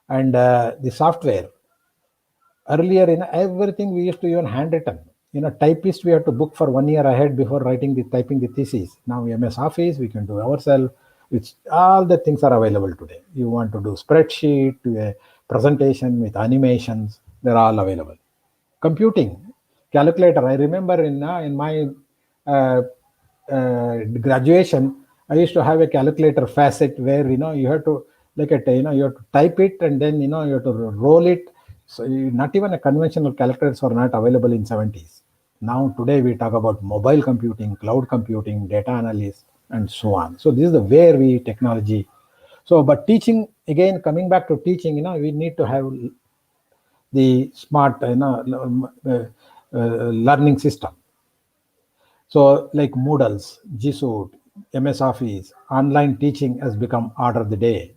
And the software, earlier everything we used to even handwritten. Typist we have to book for 1 year ahead before typing the thesis. Now MS Office we can do ourselves. Which all the things are available today. You want to do spreadsheet, to a presentation with animations, they're all available. Computing, calculator. I remember in my graduation, I used to have a calculator facet where you have to look at you have to type it, and then you have to roll it. So not even a conventional calculators were not available in 70s. Now today we talk about mobile computing, cloud computing, data analysis, and so on. So this is the where we technology. So, but teaching, again, coming back to teaching, we need to have the smart, learning system. So like Moodles, G Suite, MS Office, online teaching has become order of the day.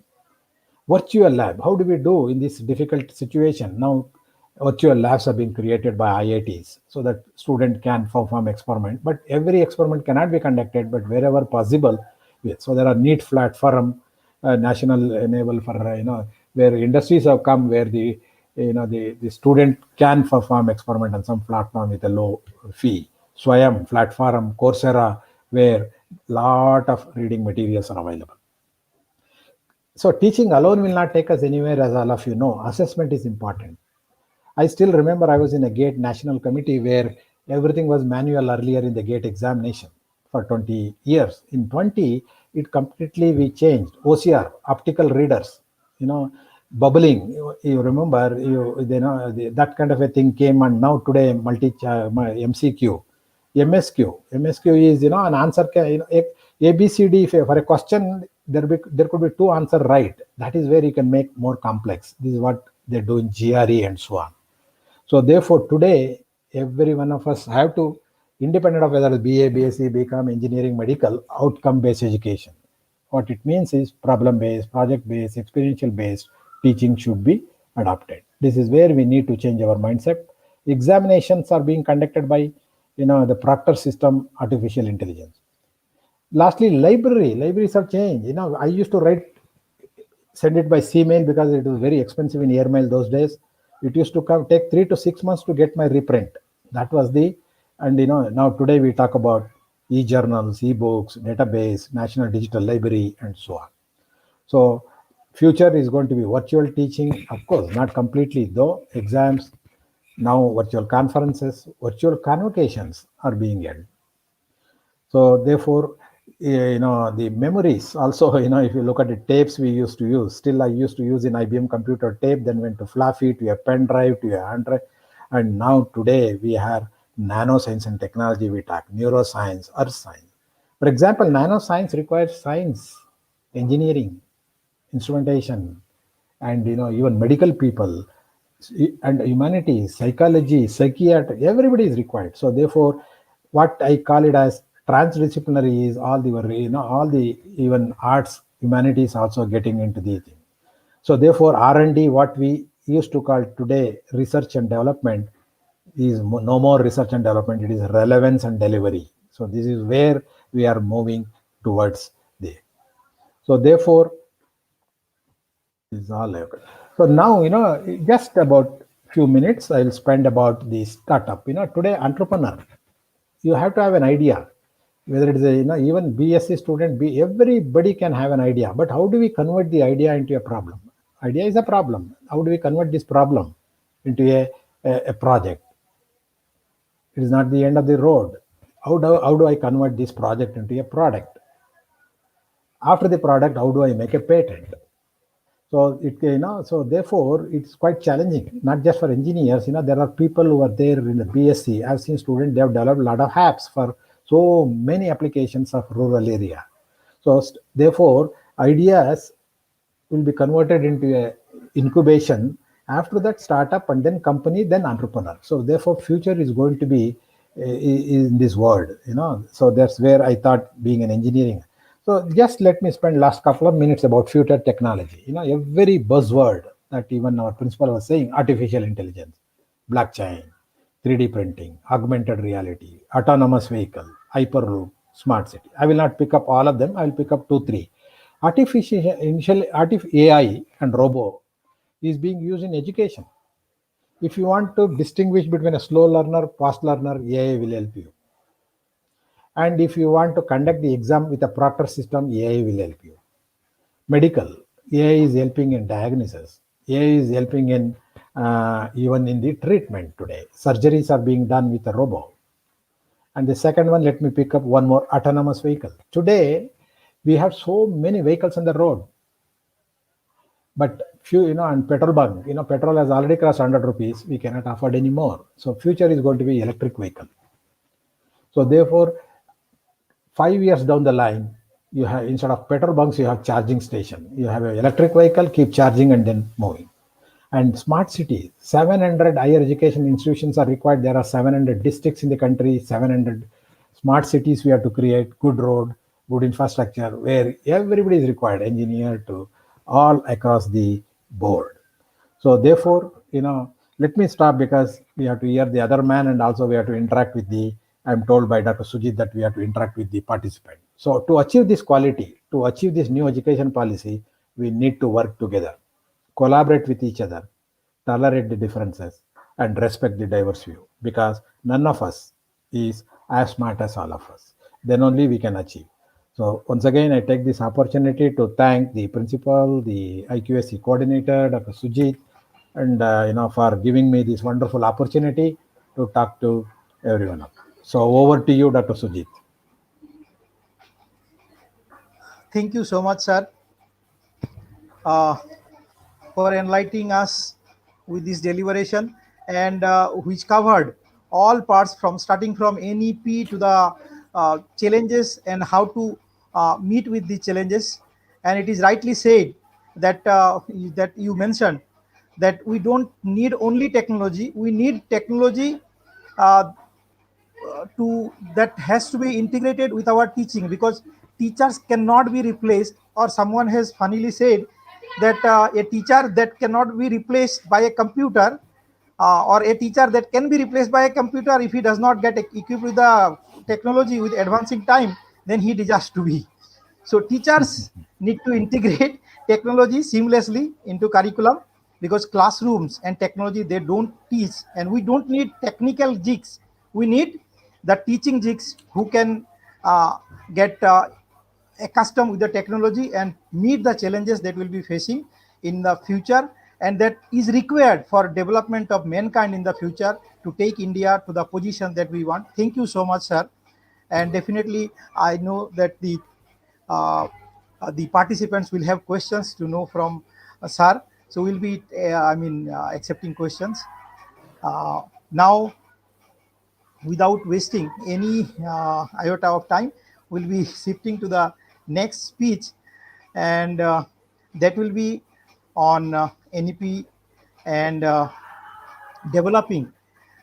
Virtual lab, how do we do in this difficult situation? Now, virtual labs are being created by IITs so that student can perform experiment, but every experiment cannot be conducted, but wherever possible. So there are NEET platform, national enable for, where industries have come, where the student can perform experiment on some platform with a low fee. Swayam platform, Coursera, where lot of reading materials are available. So teaching alone will not take us anywhere, as all of you know. Assessment is important. I still remember I was in a GATE national committee where everything was manual earlier in the GATE examination for 20 years. In 20, it completely we changed. OCR, optical readers, bubbling. You remember, that kind of a thing came, and now today MCQ, MSQ. MSQ is an answer. ABCD for a question, there could be two answers right. That is where you can make more complex. This is what they do in GRE and so on. So therefore, today, every one of us have to, independent of whether it's BA, BSc, BCom, engineering, medical, outcome-based education. What it means is problem-based, project-based, experiential-based teaching should be adopted. This is where we need to change our mindset. Examinations are being conducted by, the proctor system, artificial intelligence. Lastly, libraries have changed. I used to send it by C-mail because it was very expensive in airmail those days. It used to take 3 to 6 months to get my reprint. That was now today we talk about e-journals, e-books, database, National Digital Library, and so on. So future is going to be virtual teaching, of course, not completely though. Exams, now virtual conferences, virtual convocations are being held. So therefore, the memories also, if you look at the tapes we used to use, still I used to use in IBM computer tape, then went to floppy, to a pen drive, to a hand drive. And now today we have nanoscience and technology, we talk neuroscience, earth science. For example, nanoscience requires science, engineering, instrumentation, and even medical people, and humanities, psychology, psychiatry, everybody is required. So therefore, what I call it as transdisciplinary is all the even arts, humanities also getting into the thing. So therefore, R&D, what we used to call today research and development, is no more research and development. It is relevance and delivery. So this is where we are moving towards the. So therefore, is all okay. So now, just about few minutes I will spend about the startup. Today entrepreneur, you have to have an idea. Whether it is a, even BSc student, everybody can have an idea. But how do we convert the idea into a problem? Idea is a problem. How do we convert this problem into a project? It is not the end of the road. How do I convert this project into a product? After the product, how do I make a patent? So therefore it's quite challenging, not just for engineers. There are people who are there in the BSc. I've seen students, they have developed a lot of apps for so many applications of rural area. So therefore, ideas will be converted into a incubation. After that, startup, and then company, then entrepreneur. So therefore, future is going to be in this world. So that's where I thought, being an engineering. So just let me spend last couple of minutes about future technology. Every buzzword that even our principal was saying: artificial intelligence, blockchain, 3D printing, augmented reality, autonomous vehicle, hyperloop, smart city. I will not pick up all of them. I will pick up 2, 3. AI and robo is being used in education. If you want to distinguish between a slow learner, fast learner, AI will help you. And if you want to conduct the exam with a proctor system, AI will help you. Medical, AI is helping in diagnosis. AI is helping in even in the treatment today. Surgeries are being done with a robot. And the second one, let me pick up one more: autonomous vehicle. Today, we have so many vehicles on the road, but few, and petrol bunk, petrol has already crossed 100 rupees. We cannot afford any more. So future is going to be electric vehicle. So therefore, 5 years down the line, you have, instead of petrol bunks, you have charging station. You have an electric vehicle, keep charging and then moving. And smart city, 700 higher education institutions are required. There are 700 districts in the country, 700 smart cities we have to create, good road, good infrastructure, where everybody is required, engineer to all across the board. So therefore, let me stop, because we have to hear the other man, and also we have to interact with I'm told by Dr. Sujit that we have to interact with the participant. So to achieve this quality, to achieve this new education policy, we need to work together, collaborate with each other, tolerate the differences, and respect the diverse view, because none of us is as smart as all of us. Then only we can achieve. So once again, I take this opportunity to thank the principal, the IQAC coordinator, Dr. Sujit, and for giving me this wonderful opportunity to talk to everyone. So over to you, Dr. Sujit. Thank you so much, sir, uh, for enlightening us with this deliberation, and which covered all parts, from starting from NEP to the challenges and how to meet with the challenges. And it is rightly said that that you mentioned that we don't need only technology; we need technology uh, to that has to be integrated with our teaching, because teachers cannot be replaced. Or someone has funnily said that a teacher that cannot be replaced by a computer, or a teacher that can be replaced by a computer, if he does not get equipped with the technology with advancing time, then he deserves to be. So teachers need to integrate technology seamlessly into curriculum, because classrooms and technology, they don't teach, and we don't need technical jigs. We need the teaching jigs who can get accustomed with the technology and meet the challenges that will be facing in the future, and that is required for development of mankind in the future, to take India to the position that we want. Thank you so much, sir. And definitely I know that uh, the participants will have questions to know from sir. So we'll be accepting questions now. Without wasting any iota of time, we'll be shifting to the next speech, and that will be on NEP and developing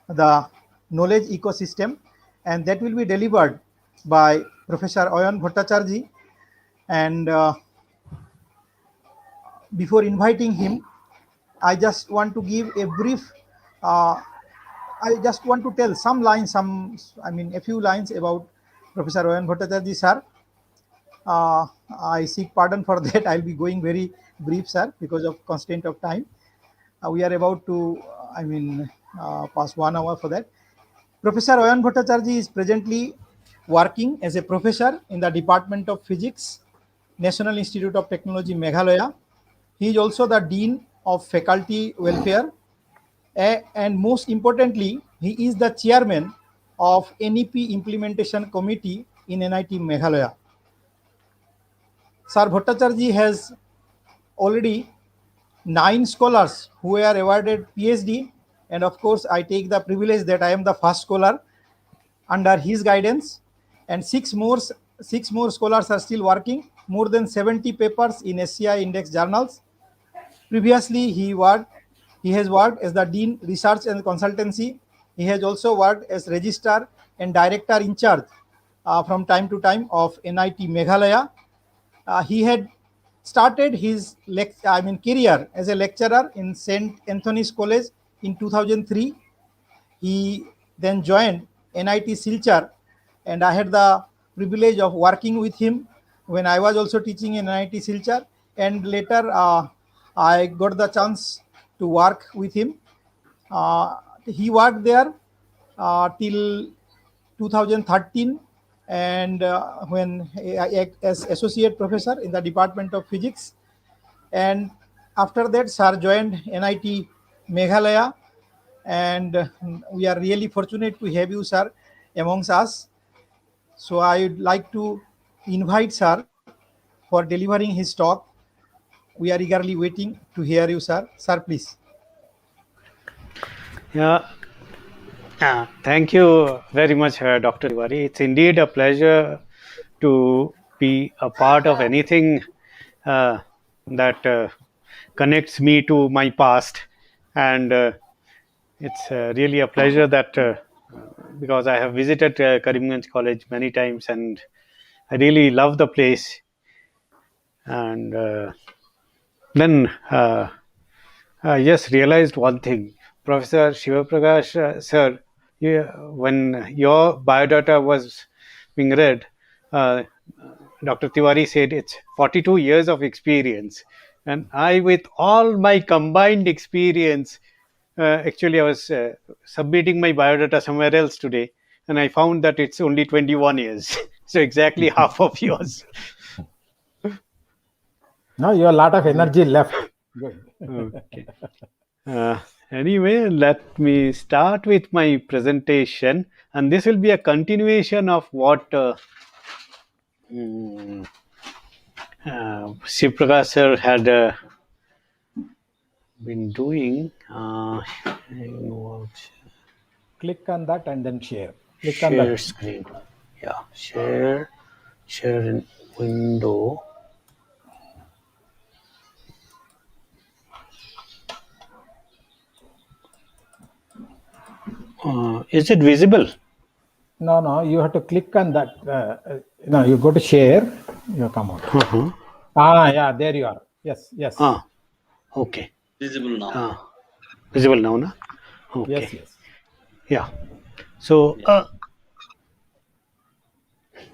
the knowledge ecosystem, and that will be delivered by Professor Ayon Bhattacharjee. And before inviting him, I just want to give a brief. Uh, I just want to tell some lines, a few lines about Professor Ayon Bhattacharjee, sir. I seek pardon for that. I'll be going very brief, sir, because of constraint of time. We are about to, pass 1 hour for that. Professor Ayon Bhattacharjee is presently working as a professor in the Department of Physics, National Institute of Technology, Meghalaya. He is also the Dean of Faculty Welfare, and most importantly, he is the chairman of NEP Implementation Committee in NIT Meghalaya. Sir Bhattacharjee has already 9 scholars who were awarded PhD, and of course, I take the privilege that I am the first scholar under his guidance, and six more scholars are still working. More than 70 papers in SCI index journals. Previously, he has worked as the Dean Research and Consultancy. He has also worked as Registrar and Director in charge from time to time of NIT Meghalaya. He had started his career as a lecturer in St. Anthony's College in 2003. He then joined NIT Silchar, and I had the privilege of working with him when I was also teaching in NIT Silchar. And later, I got the chance to work with him. He worked there till 2013, and when as associate professor in the Department of Physics. And after that, sir joined NIT Meghalaya, and we are really fortunate to have you, sir, amongst us. So I would like to invite sir for delivering his talk. We are eagerly waiting to hear you, sir. Sir, please. Yeah, thank you very much, Dr. Tewari. It's indeed a pleasure to be a part of anything that connects me to my past, and it's really a pleasure that because I have visited Karimganj College many times, and I really love the place. And then I just realized one thing, Professor Shivaprakash, sir. When your biodata was being read, uh, Dr. Tewari said it's 42 years of experience. And I, with all my combined experience, actually, I was submitting my biodata somewhere else today, and I found that it's only 21 years. So, exactly half of yours. Now you have a lot of energy left. Good. Okay. Anyway, let me start with my presentation, and this will be a continuation of what Shivaprakash sir had been doing. Click on that and then share. Click on Share that. screen. Yeah, share in window. Is it visible? No, you have to click on that. No, you go to share. You come out. Yeah, there you are. Yes. Okay. Visible now. Visible now, na? Okay. Yes. Yeah. So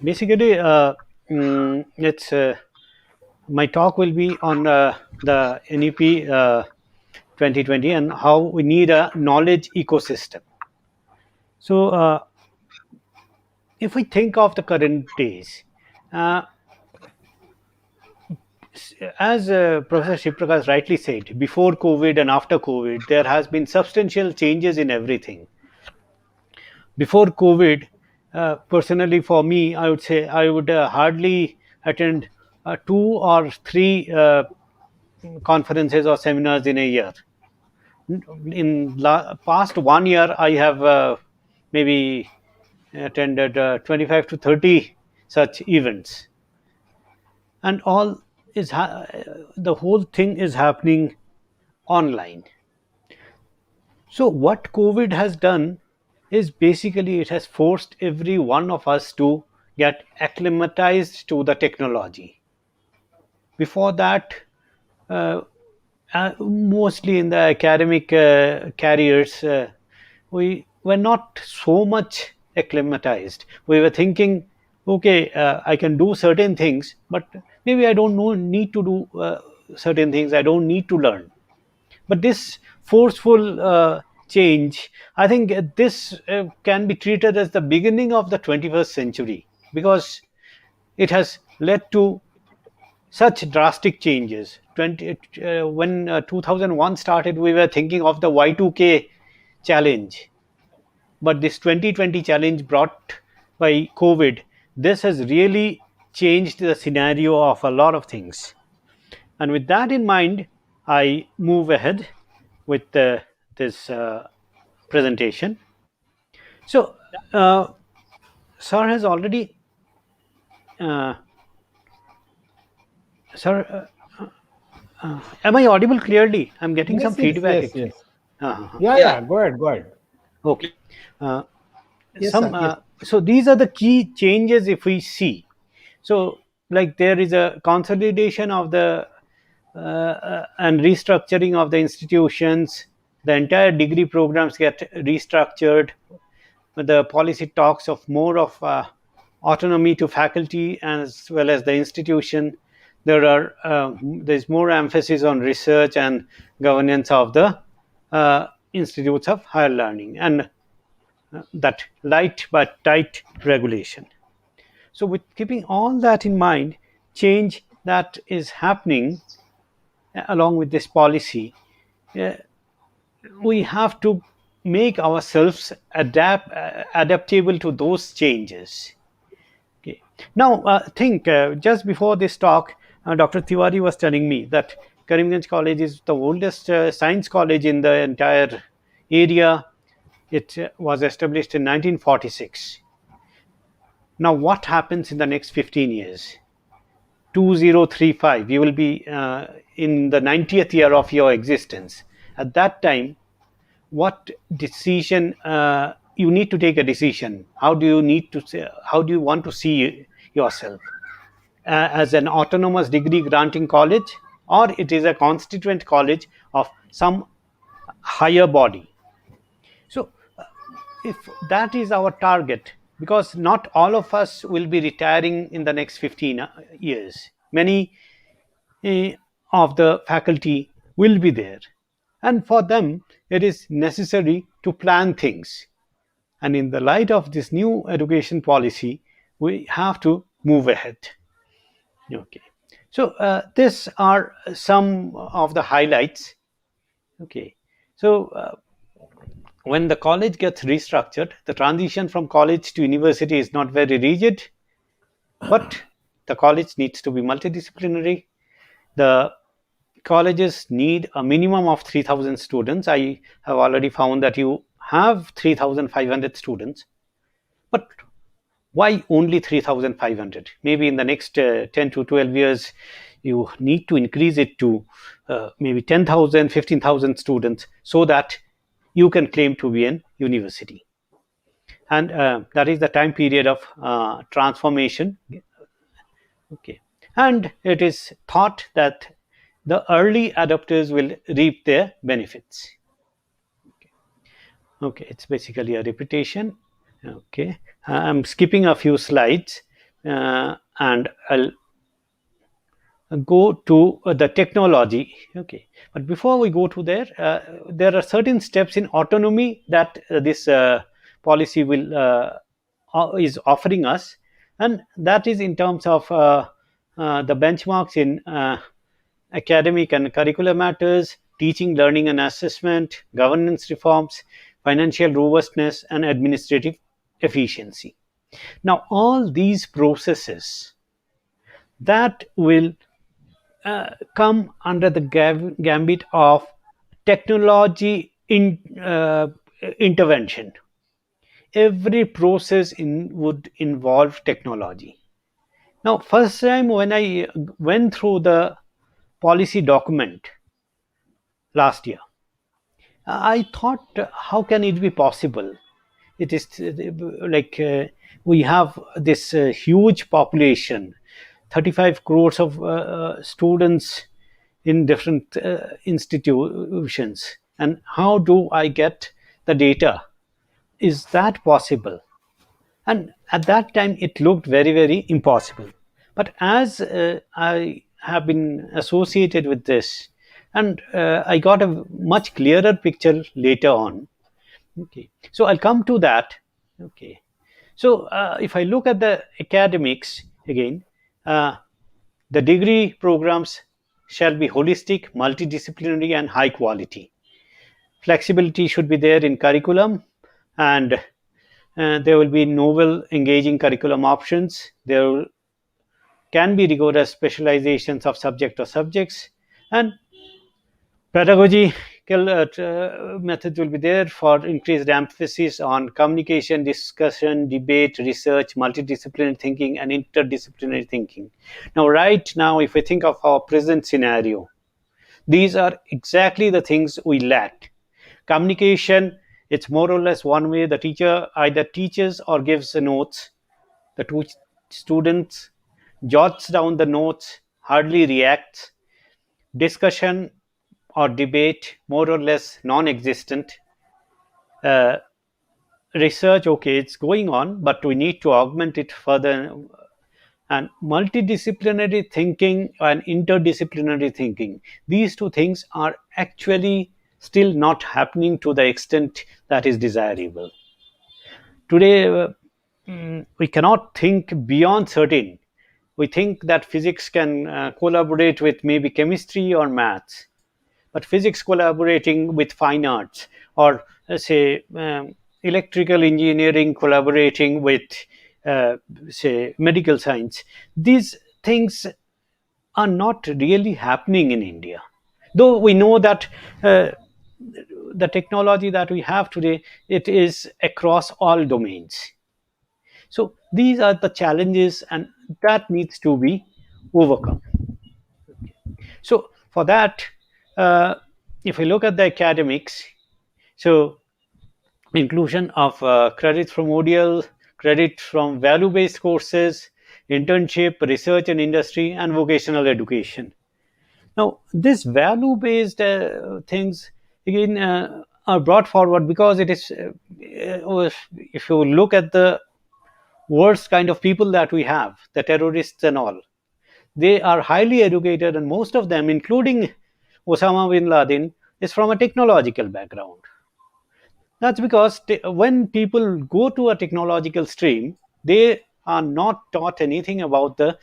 basically, it's my talk will be on the NEP 2020 and how we need a knowledge ecosystem. So, if we think of the current days, as Professor Shivaprakash rightly said, before COVID and after COVID, there has been substantial changes in everything. Before COVID, personally for me, I would say I would hardly attend 2 or 3 conferences or seminars in a year. In past 1 year, I have maybe attended 25 to 30 such events, and all is the whole thing is happening online. So what COVID has done is basically it has forced every one of us to get acclimatized to the technology. Before that, uh, mostly in the academic careers, we were not so much acclimatized. We were thinking okay, I can do certain things, but maybe I don't know, need to do certain things. I don't need to learn. But this forceful change, I think this can be treated as the beginning of the 21st century, because it has led to such drastic changes. When 2001 started, we were thinking of the Y2K challenge, but this 2020 challenge brought by COVID, this has really changed the scenario of a lot of things. And with that in mind, I move ahead with this presentation. So, sir has already, uh, sir, am I audible clearly? I'm getting some Yes, yes, feedback yes, actually. yes. Uh-huh. Yeah, Yeah, yeah. Go ahead, go ahead. Okay. Uh, Yes, sir. some Yes. So these are the key changes if we see. So, like, there is a consolidation of the and restructuring of the institutions. The entire degree programs get restructured. The policy talks of more of autonomy to faculty as well as the institution. There's more emphasis on research and governance of the institutes of higher learning, and that light but tight regulation. So, with keeping all that in mind, change that is happening along with this policy, uh, we have to make ourselves adaptable to those changes. Okay. Now, think just before this talk, Dr. Tewari was telling me that Karimganj College is the oldest science college in the entire area. It was established in 1946. Now, what happens in the next 15 years? 2035, you will be in the 90th year of your existence. At that time, what decision you need to take a decision? How do you need to say, how do you want to see yourself? As an autonomous degree granting college, or it is a constituent college of some higher body? So, if that is our target, because not all of us will be retiring in the next 15 years, many uh, of the faculty will be there, and for them it is necessary to plan things. And in the light of this new education policy, we have to move ahead. Okay. So, these are some of the highlights. Okay. So, when the college gets restructured, the transition from college to university is not very rigid, but the college needs to be multidisciplinary. The colleges need a minimum of 3,000 students. I have already found that you have 3,500 students, but why only 3,500? Maybe in the next 10 to 12 years, you need to increase it to maybe 10,000, 15,000 students, so that you can claim to be an university. And that is the time period of transformation. Okay. And it is thought that the early adopters will reap their benefits. Okay, it's basically a repetition. Okay, I'm skipping a few slides, and I'll go to the technology. Okay, but before we go to there, there are certain steps in autonomy that this policy will is offering us, and that is in terms of the benchmarks in academic and curricular matters, teaching, learning and assessment, governance reforms, financial robustness, and administrative efficiency. Now, all these processes that will come under the gambit of technology intervention. Every process would involve technology. Now, first time when I went through the policy document last year, I thought, how can it be possible? It is like we have this huge population, 35 crores of students in different institutions. And how do I get the data? Is that possible? And at that time, it looked very, very impossible. But as I have been associated with this, and I got a much clearer picture later on. Okay, so I'll come to that. Okay, so if I look at the academics again, uh, the degree programs shall be holistic, multidisciplinary, and high quality. Flexibility should be there in curriculum, and there will be novel, engaging curriculum options. There can be rigorous specializations of subject or subjects, and pedagogical methods will be there for increased emphasis on communication, discussion, debate, research, multidisciplinary thinking, and interdisciplinary thinking. Now, right now, if we think of our present scenario, these are exactly the things we lack. Communication, it's more or less one way. The teacher either teaches or gives the notes. The two students jots down the notes, hardly reacts. Discussion or debate, more or less non-existent. uh, Research, okay, it's going on, but we need to augment it further. And multidisciplinary thinking and interdisciplinary thinking, these two things are actually still not happening to the extent that is desirable today. We cannot think beyond certain. We think that physics can collaborate with maybe chemistry or maths, but physics collaborating with fine arts, or say electrical engineering collaborating with say medical science, these things are not really happening in India, though we know that the technology that we have today, it is across all domains. So these are the challenges, and that needs to be overcome. So for that, uh, if we look at the academics, so inclusion of credits from ODL, credit from value-based courses, internship, research and industry, and vocational education. Now, this value-based things again are brought forward because it is, if you look at the worst kind of people that we have, the terrorists and all, they are highly educated, and most of them, including Osama bin Laden, is from a technological background. That's because when people go to a technological stream, they are not taught anything about the,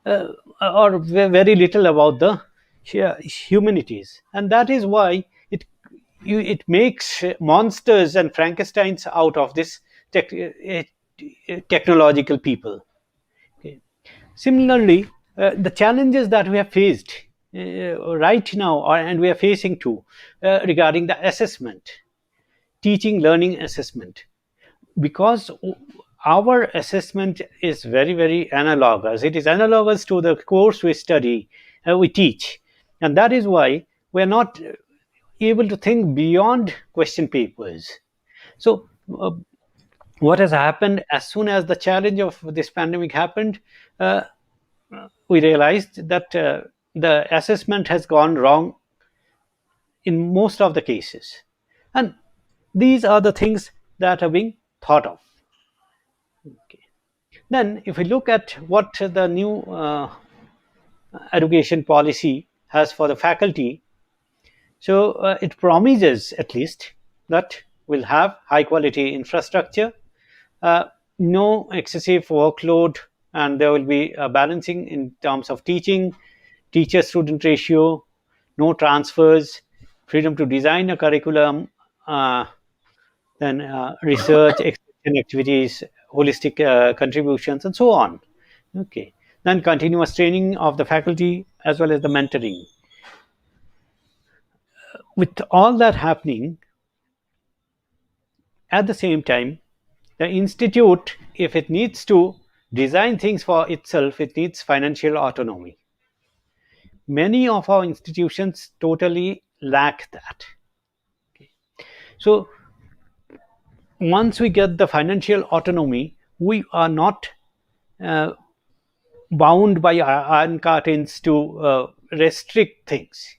uh, or very little about the humanities, and that is why it makes monsters and Frankenstein's out of this technological people. Okay. Similarly, the challenges that we have faced right now, and we are facing too, regarding the assessment, teaching learning assessment, because our assessment is very, very analogous. It is analogous to the course we study, we teach, and that is why we are not able to think beyond question papers. So what has happened, as soon as the challenge of this pandemic happened, uh, we realized that the assessment has gone wrong in most of the cases, and these are the things that are being thought of. Okay. Then if we look at what the new education policy has for the faculty, so it promises at least that we'll have high quality infrastructure, uh, no excessive workload, and there will be a balancing in terms of teaching, teacher student ratio, no transfers, freedom to design a curriculum, uh, then research, extension activities, holistic contributions, and so on. Okay. Then continuous training of the faculty as well as the mentoring. With all that happening, at the same time, the institute, if it needs to design things for itself, it needs financial autonomy. Many of our institutions totally lack that. So once we get the financial autonomy, we are not uh, bound by iron curtains to restrict things,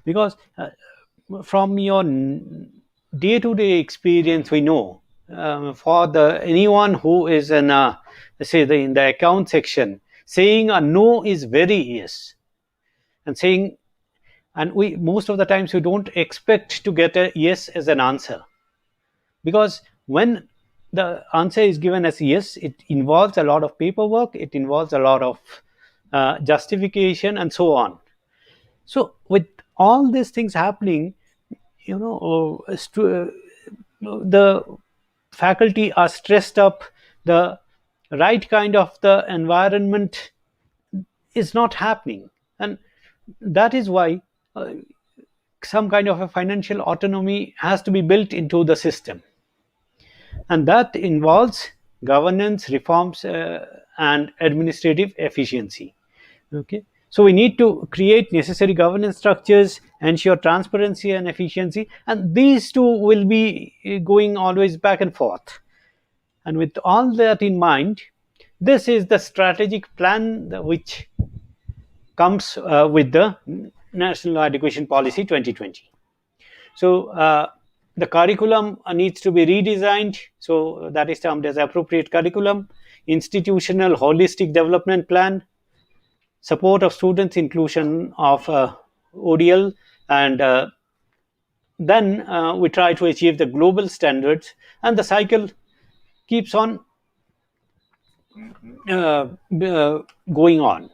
because from your day-to-day experience, we know for the anyone who is in say in the account section, saying a no is very yes, and saying, and we most of the times we don't expect to get a yes as an answer, because when the answer is given as yes, it involves a lot of paperwork, it involves a lot of justification and so on. So with all these things happening, the faculty are stressed up, the right kind of the environment is not happening, and that is why some kind of a financial autonomy has to be built into the system, and that involves governance reforms and administrative efficiency. Okay, so we need to create necessary governance structures, ensure transparency and efficiency, and these two will be going always back and forth. And with all that in mind, this is the strategic plan which comes with the National Education Policy 2020. So the curriculum needs to be redesigned, so that is termed as appropriate curriculum, institutional holistic development plan, support of students, inclusion of ODL, and then we try to achieve the global standards, and the cycle keeps on going on.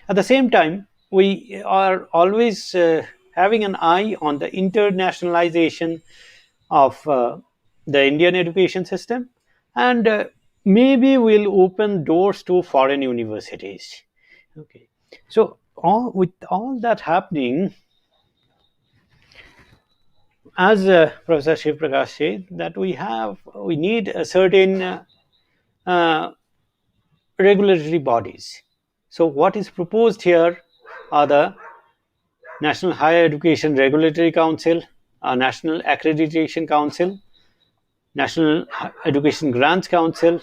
At the same time, we are always having an eye on the internationalization of the Indian education system, and maybe we'll open doors to foreign universities. Okay, so with all that happening, as Professor Shivaprakash said, that we need a certain regulatory bodies. So what is proposed here are the National Higher Education Regulatory Council, National Accreditation Council, National Education Grants Council,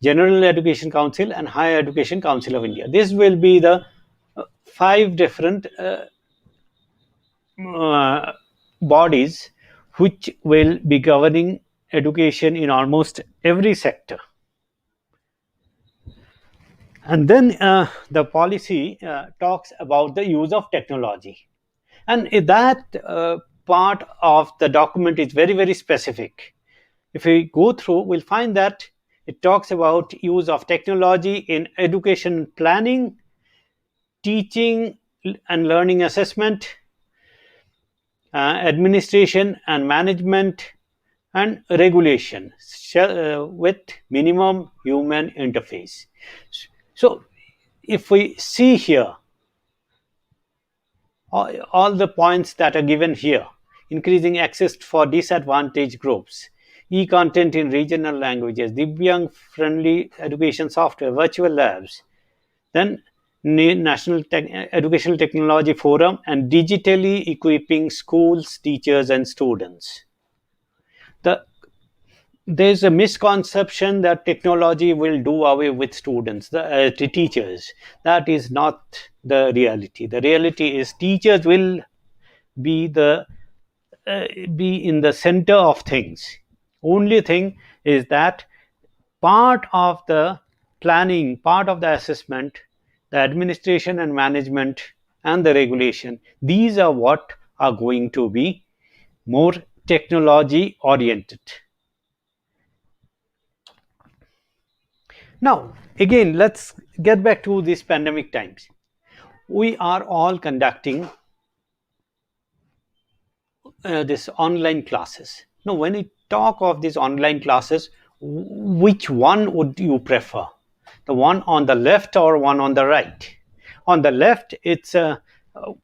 General Education Council, and Higher Education Council of India. This will be the 5 different bodies which will be governing education in almost every sector. And then the policy talks about the use of technology, and that part of the document is very, very specific. If we go through, we'll find that it talks about use of technology in education planning, teaching and learning assessment, administration and management, and regulation with minimum human interface. So if we see here all the points that are given here: increasing access for disadvantaged groups, e-content in regional languages, Divyang friendly education software, virtual labs, then National Educational Technology Forum, and digitally equipping schools, teachers, and students. There's a misconception that technology will do away with students, the teachers. That is not the reality. The reality is teachers will be in the center of things. Only thing is that part of the planning, part of the assessment, the administration and management, and the regulation, these are what are going to be more technology oriented. Now, again, let's get back to these pandemic times. We are all conducting this online classes. Now, when we talk of these online classes, which one would you prefer? The one on the left or one on the right? On the left, it's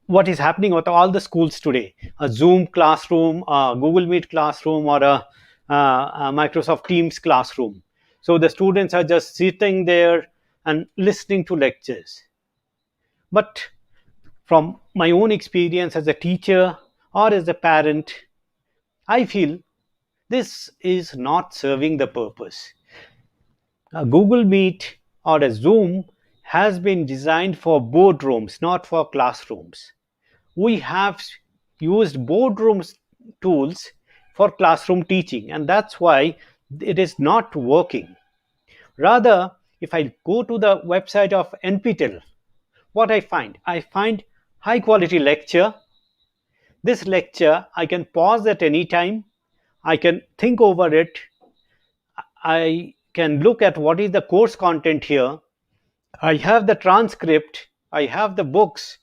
what is happening with all the schools today: a Zoom classroom, a Google Meet classroom, or a Microsoft Teams classroom. So the students are just sitting there and listening to lectures. But from my own experience as a teacher or as a parent, I feel this is not serving the purpose. A Google Meet or a Zoom has been designed for boardrooms, not for classrooms. We have used boardroom tools for classroom teaching, and that's why it is not working. Rather, if I go to the website of NPTEL, what I find high quality lecture. This lecture I can pause at any time, I can think over it, I can look at what is the course content here, I have the transcript, I have the books,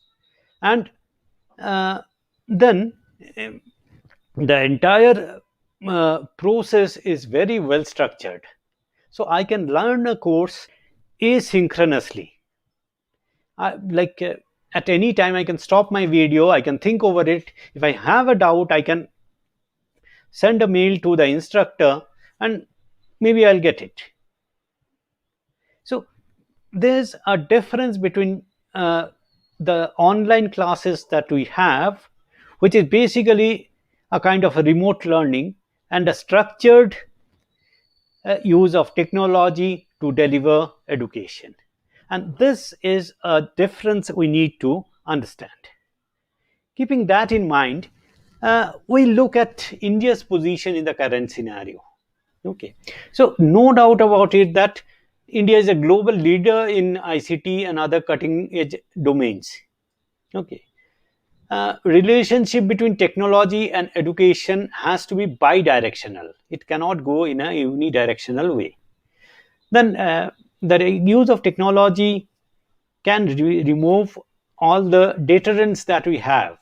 and then the entire process is very well structured. So I can learn a course asynchronously. Like at any time, I can stop my video, I can think over it. If I have a doubt, I can send a mail to the instructor and maybe I'll get it. So there's a difference between the online classes that we have, which is basically a kind of a remote learning, and a structured use of technology to deliver education. And this is a difference we need to understand. Keeping that in mind, we look at India's position in the current scenario. Okay, so no doubt about it that India is a global leader in ICT and other cutting edge domains. Okay, relationship between technology and education has to be bi-directional. It cannot go in a unidirectional way. Then the use of technology can remove all the deterrents that we have,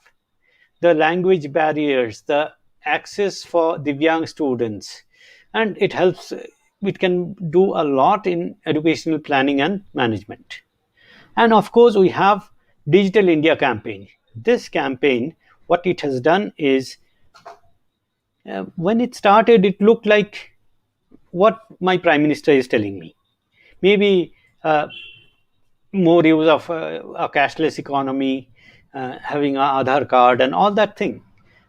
the language barriers, the access for Divyang students, and it helps. It can do a lot in educational planning and management. And of course, we have Digital India campaign. This campaign, what it has done is, when it started, it looked like what my prime minister is telling me. Maybe more use of a cashless economy, having a Aadhaar card and all that thing.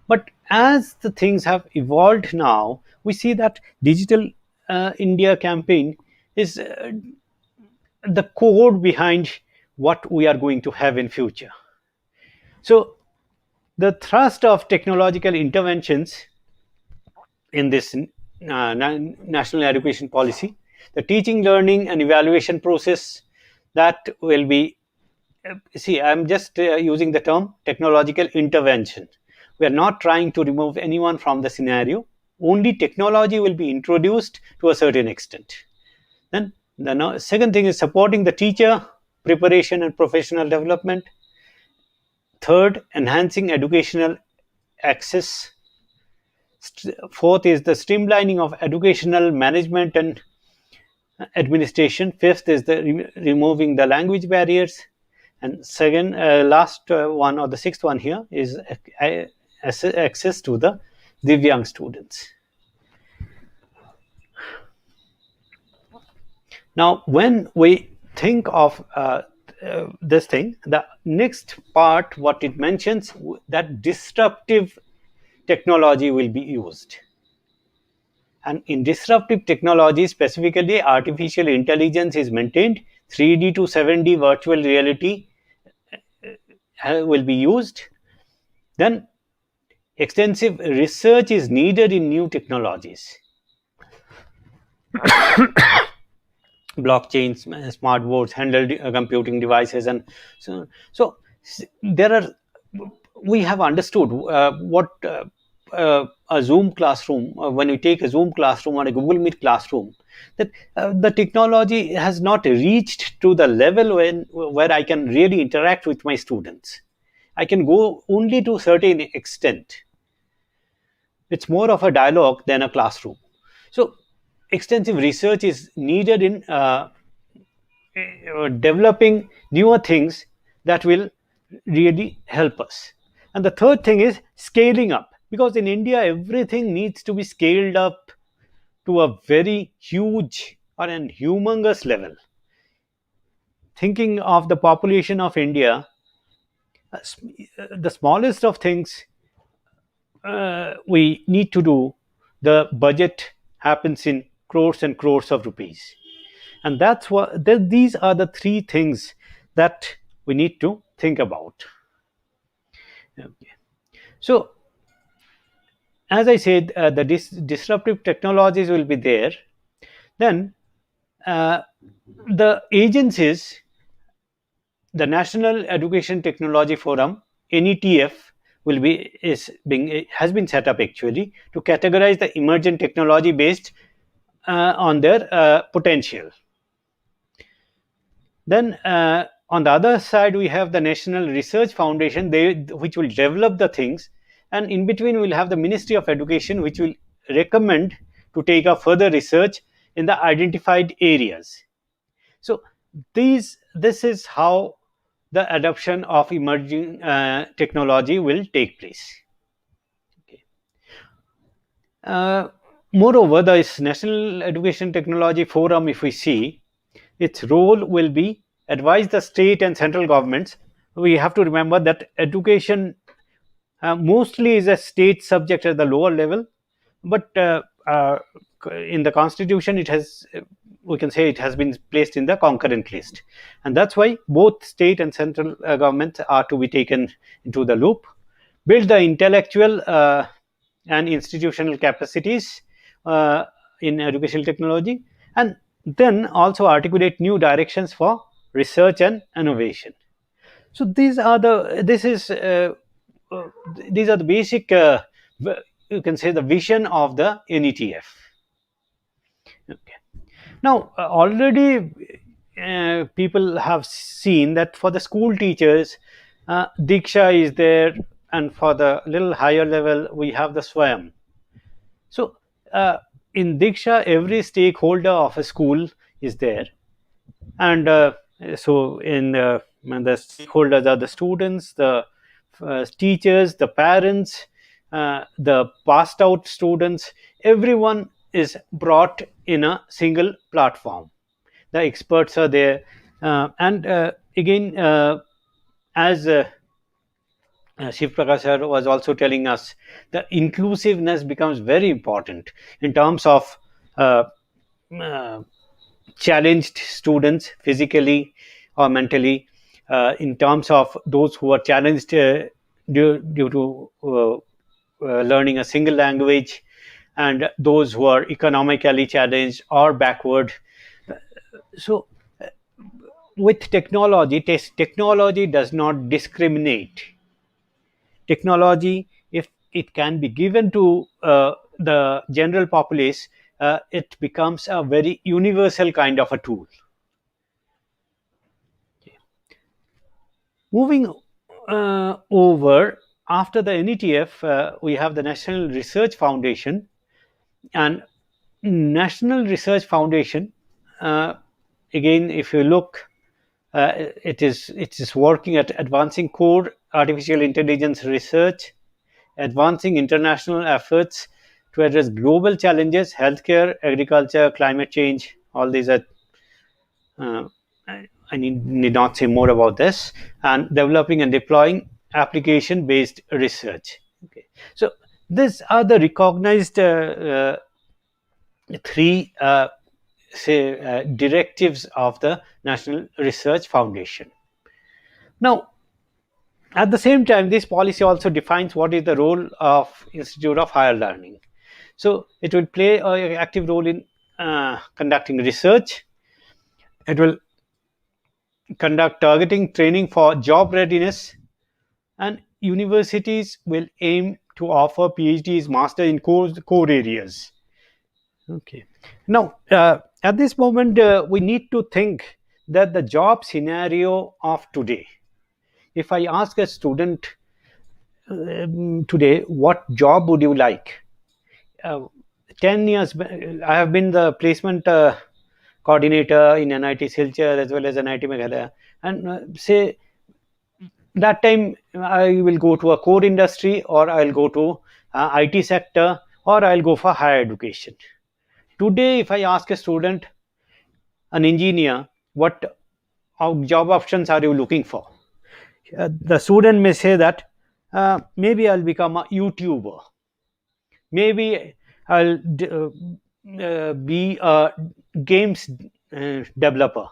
But as the things have evolved now, we see that Digital India campaign is the code behind what we are going to have in future. So the thrust of technological interventions in this national education policy, the teaching, learning and evaluation process, that will be, see, I'm just using the term technological intervention. We are not trying to remove anyone from the scenario. Only technology will be introduced to a certain extent. Then the second thing is supporting the teacher preparation and professional development. Third, enhancing educational access. Fourth is the streamlining of educational management and administration. Fifth is the removing the language barriers. And second, last one, or the sixth one here, is access to the Divyang students. Now, when we think of this thing, the next part, what it mentions, that disruptive technology will be used. And in disruptive technology, specifically artificial intelligence is maintained, 3D to 7D virtual reality will be used. Then extensive research is needed in new technologies. Blockchains, smart boards, handheld computing devices, and so there are. We have understood what a Zoom classroom. When you take a Zoom classroom or a Google Meet classroom, that the technology has not reached to the level where I can really interact with my students. I can go only to a certain extent. It's more of a dialogue than a classroom. So extensive research is needed in developing newer things that will really help us. And the third thing is scaling up, because in India everything needs to be scaled up to a very huge or an humongous level. Thinking of the population of India, the smallest of things we need to do, the budget happens in crores and crores of rupees. And that's what these are the three things that we need to think about. Okay. So as I said, the disruptive technologies will be there. Then the agencies, the National Education Technology Forum, NETF, has been set up actually to categorize the emergent technology based on their potential. Then on the other side, we have the National Research Foundation, which will develop the things, and in between we'll have the Ministry of Education, which will recommend to take up further research in the identified areas. So this is how the adoption of emerging technology will take place. Okay. Moreover, the National Education Technology Forum, if we see, its role will be advise the state and central governments. We have to remember that education mostly is a state subject at the lower level, but in the constitution it has, we can say, it has been placed in the concurrent list, and that's why both state and central governments are to be taken into the loop, build the intellectual and institutional capacities in educational technology, and then also articulate new directions for research and innovation. So these are the basic you can say the vision of the NETF. Okay. Now already people have seen that for the school teachers, Diksha is there, and for the little higher level we have the Swayam. So in Diksha, every stakeholder of a school is there, and so in the stakeholders are the students, the teachers, the parents, the passed out students. Everyone is brought in a single platform. The experts are there, and again, as Shivaprakash sir was also telling us, the inclusiveness becomes very important in terms of challenged students physically or mentally, in terms of those who are challenged due to learning a single language, and those who are economically challenged or backward. So with technology, technology does not discriminate. Technology, if it can be given to the general populace, it becomes a very universal kind of a tool. Okay. Moving over, after the NETF, we have the National Research Foundation, and National Research Foundation, again, if you look, it is working at advancing core artificial intelligence research, advancing international efforts to address global challenges, healthcare, agriculture, climate change. All these are, I need not say more about this, and developing and deploying application based research. Okay. So these are the recognized three directives of the National Research Foundation. Now, at the same time, this policy also defines what is the role of Institute of Higher Learning. So it will play an active role in conducting research. It will conduct targeting training for job readiness, and universities will aim to offer PhDs, master in core areas. Okay. Now, at this moment, we need to think that the job scenario of today. If I ask a student today, what job would you like? 10 years, I have been the placement coordinator in NIT Silchar as well as NIT Meghalaya, and say that time I will go to a core industry, or I'll go to IT sector, or I'll go for higher education. Today, if I ask a student, an engineer, what job options are you looking for? The student may say that maybe I'll become a YouTuber, maybe I'll be a games developer,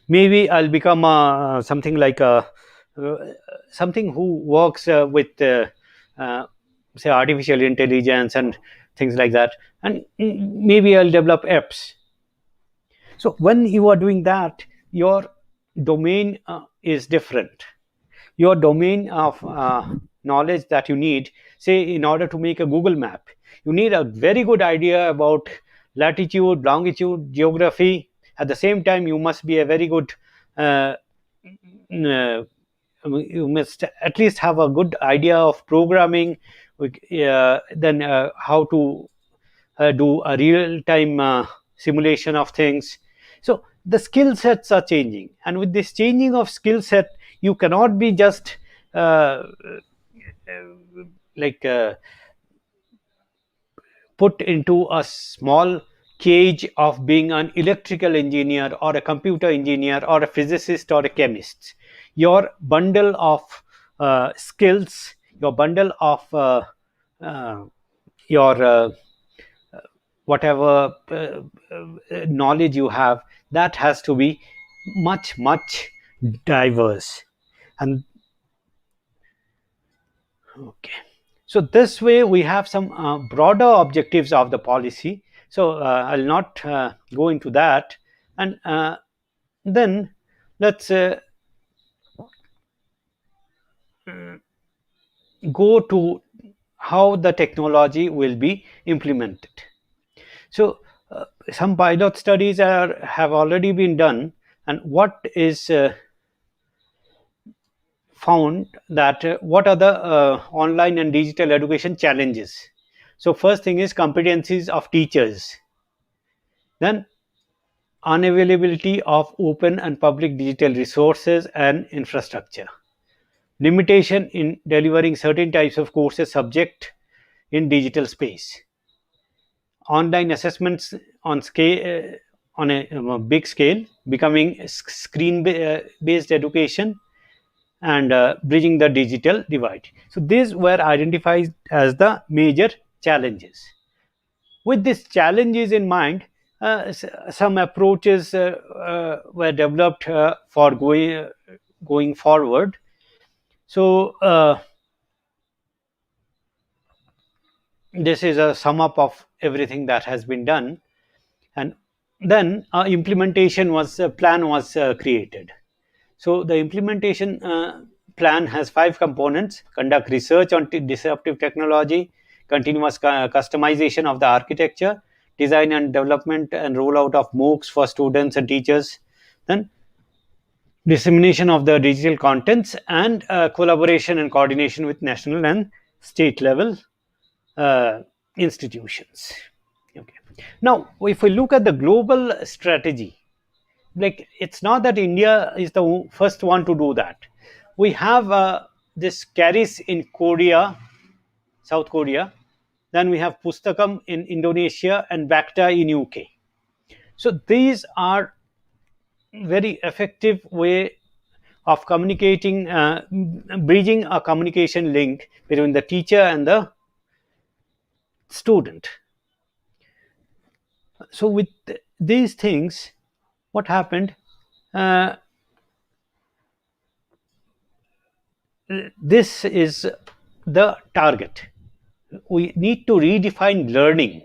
maybe I'll become something like something who works with say artificial intelligence and things like that, and maybe I'll develop apps. So when you are doing that, your domain is different. Your domain of knowledge that you need, say in order to make a Google map, you need a very good idea about latitude, longitude, geography. At the same time, you must be a very good uh, you must at least have a good idea of programming, then how to do a real time simulation of things. So the skill sets are changing, and with this changing of skill set, you cannot be just like put into a small cage of being an electrical engineer or a computer engineer or a physicist or a chemist. Your bundle of skills, your bundle of uh, your whatever knowledge you have, that has to be much diverse. And okay, so this way we have some broader objectives of the policy. So I'll not go into that, and then let's go to how the technology will be implemented. So some pilot studies have already been done, and what is found that what are the online and digital education challenges. So first thing is competencies of teachers, then unavailability of open and public digital resources and infrastructure, limitation in delivering certain types of courses subject in digital space, online assessments on scale on a big scale becoming screen based education, and bridging the digital divide. So these were identified as the major challenges. With these challenges in mind, some approaches were developed for going forward. So this is a sum up of everything that has been done, and then implementation plan was created. So the implementation plan has 5 components: conduct research on disruptive technology, continuous customization of the architecture, design and development and rollout of MOOCs for students and teachers, then dissemination of the digital contents, and collaboration and coordination with national and state level institutions. Okay. Now, if we look at the global strategy, like it's not that India is the first one to do that. We have this CARIS in Korea, South Korea. Then we have Pustakam in Indonesia and BACTA in UK. So these are very effective way of communicating, bridging a communication link between the teacher and the student. So with these things, what happened? This is the target. We need to redefine learning.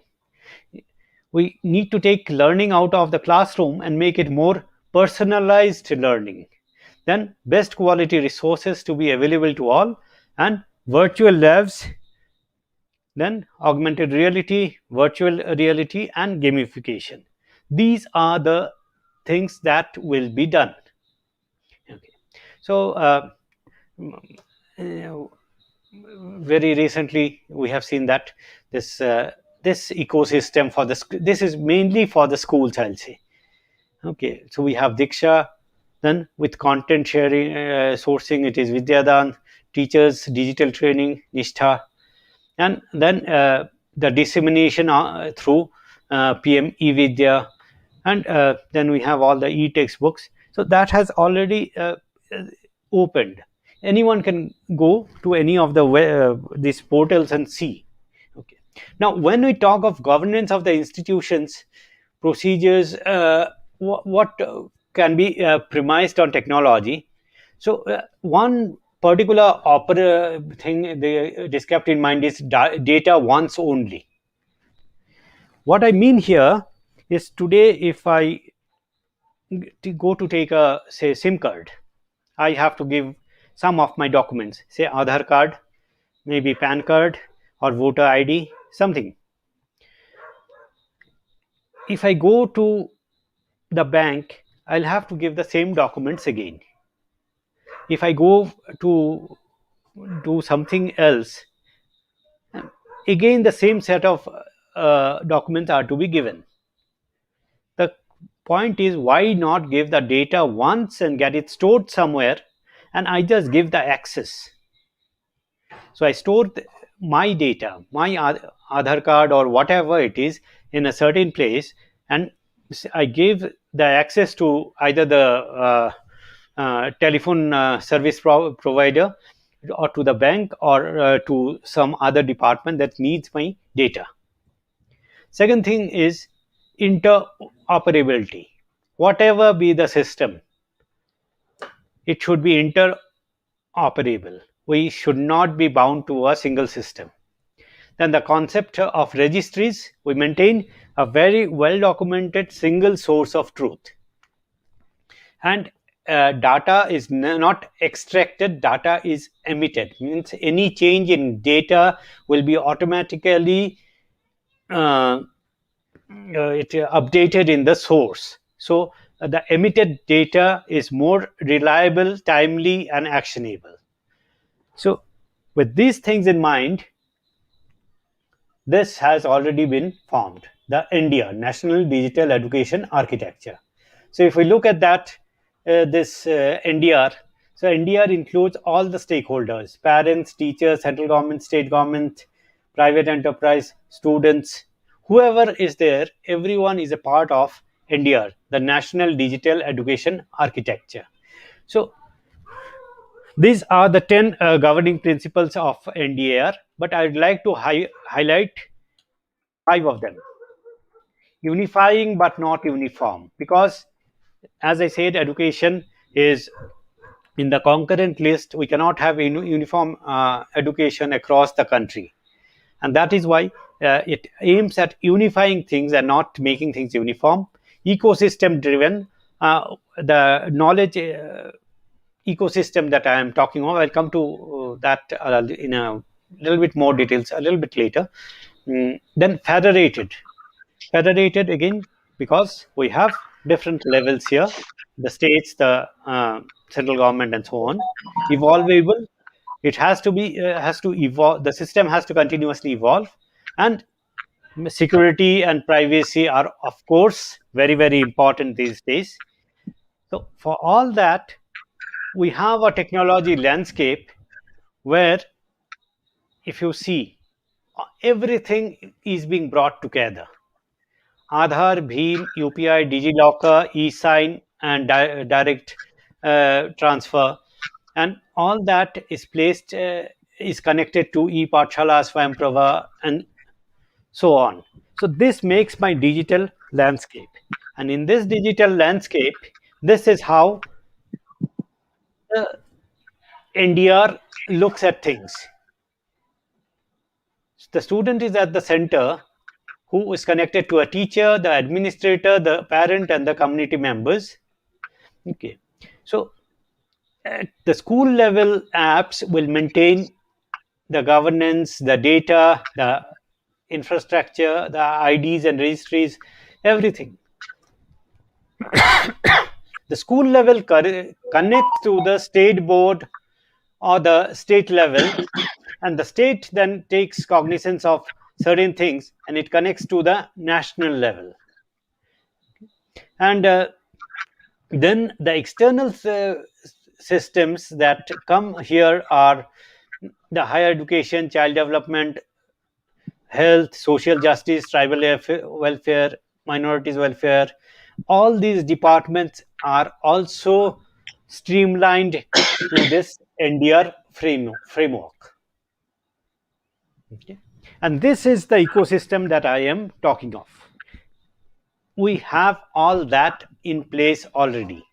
We need to take learning out of the classroom and make it more personalized learning. Then best quality resources to be available to all, and virtual labs, then augmented reality, virtual reality, and gamification. These are the things that will be done. Okay. So very recently we have seen that this ecosystem for this is mainly for the schools, I'll say. Okay, so we have Diksha, then with content sharing sourcing it is Vidyadan, teachers digital training Nishtha, and then the dissemination through PM eVidya, and then we have all the e-textbooks. So that has already opened. Anyone can go to any of the these portals and see. Okay. Now, when we talk of governance of the institutions, procedures, what can be premised on technology. So one particular thing is kept in mind is data once only. What I mean here is, today if I go to take a, say, SIM card, I have to give some of my documents, say Aadhaar card, maybe PAN card or voter ID, something. If I go to the bank, I'll have to give the same documents again. If I go to do something else, again the same set of documents are to be given. The point is, why not give the data once and get it stored somewhere, and I just give the access. So I store my data, my Aadhaar card or whatever it is, in a certain place, and I give the access to either the telephone service provider, or to the bank, or to some other department that needs my data. Second thing is interoperability. Whatever be the system, it should be interoperable. We should not be bound to a single system. Then the concept of registries, we maintain a very well documented single source of truth. And data is not extracted, data is emitted. Means any change in data will be automatically updated in the source. So the emitted data is more reliable, timely, and actionable. So with these things in mind, this has already been formed, the India National Digital Education Architecture. So if we look at that, this NDR, so NDR includes all the stakeholders: parents, teachers, central government, state government, private enterprise, students, whoever is there, everyone is a part of NDR, the National Digital Education Architecture. So these are the 10 governing principles of NDAR, but I would like to highlight 5 of them. Unifying but not uniform, because as I said, education is in the concurrent list. We cannot have uniform education across the country, and that is why it aims at unifying things and not making things uniform. Ecosystem driven, the knowledge ecosystem that I am talking about, I'll come to that in a little bit more details a little bit later. Then federated again, because we have different levels here, the states, the central government, and so on. Evolvable, it has to be has to evolve, the system has to continuously evolve. And security and privacy are, of course, very, very important these days. So for all that, we have a technology landscape where, if you see, everything is being brought together: Aadhaar, Bhim, UPI, DigiLocker, eSign, and direct transfer, and all that is placed is connected to ePathshala, Swayamprabha, and so on. So this makes my digital landscape, and in this digital landscape, this is how the NDR looks at things. The student is at the center, who is connected to a teacher, the administrator, the parent, and the community members. Okay, so at the school level, apps will maintain the governance, the data, the infrastructure, the IDs and registries, everything. The school level connects to the state board or the state level, and the state then takes cognizance of certain things and it connects to the national level. And then the external systems that come here are the higher education, child development, health, social justice, tribal welfare, minorities welfare. All these departments are also streamlined to this NDR framework. Okay. And this is the ecosystem that I am talking of. We have all that in place already.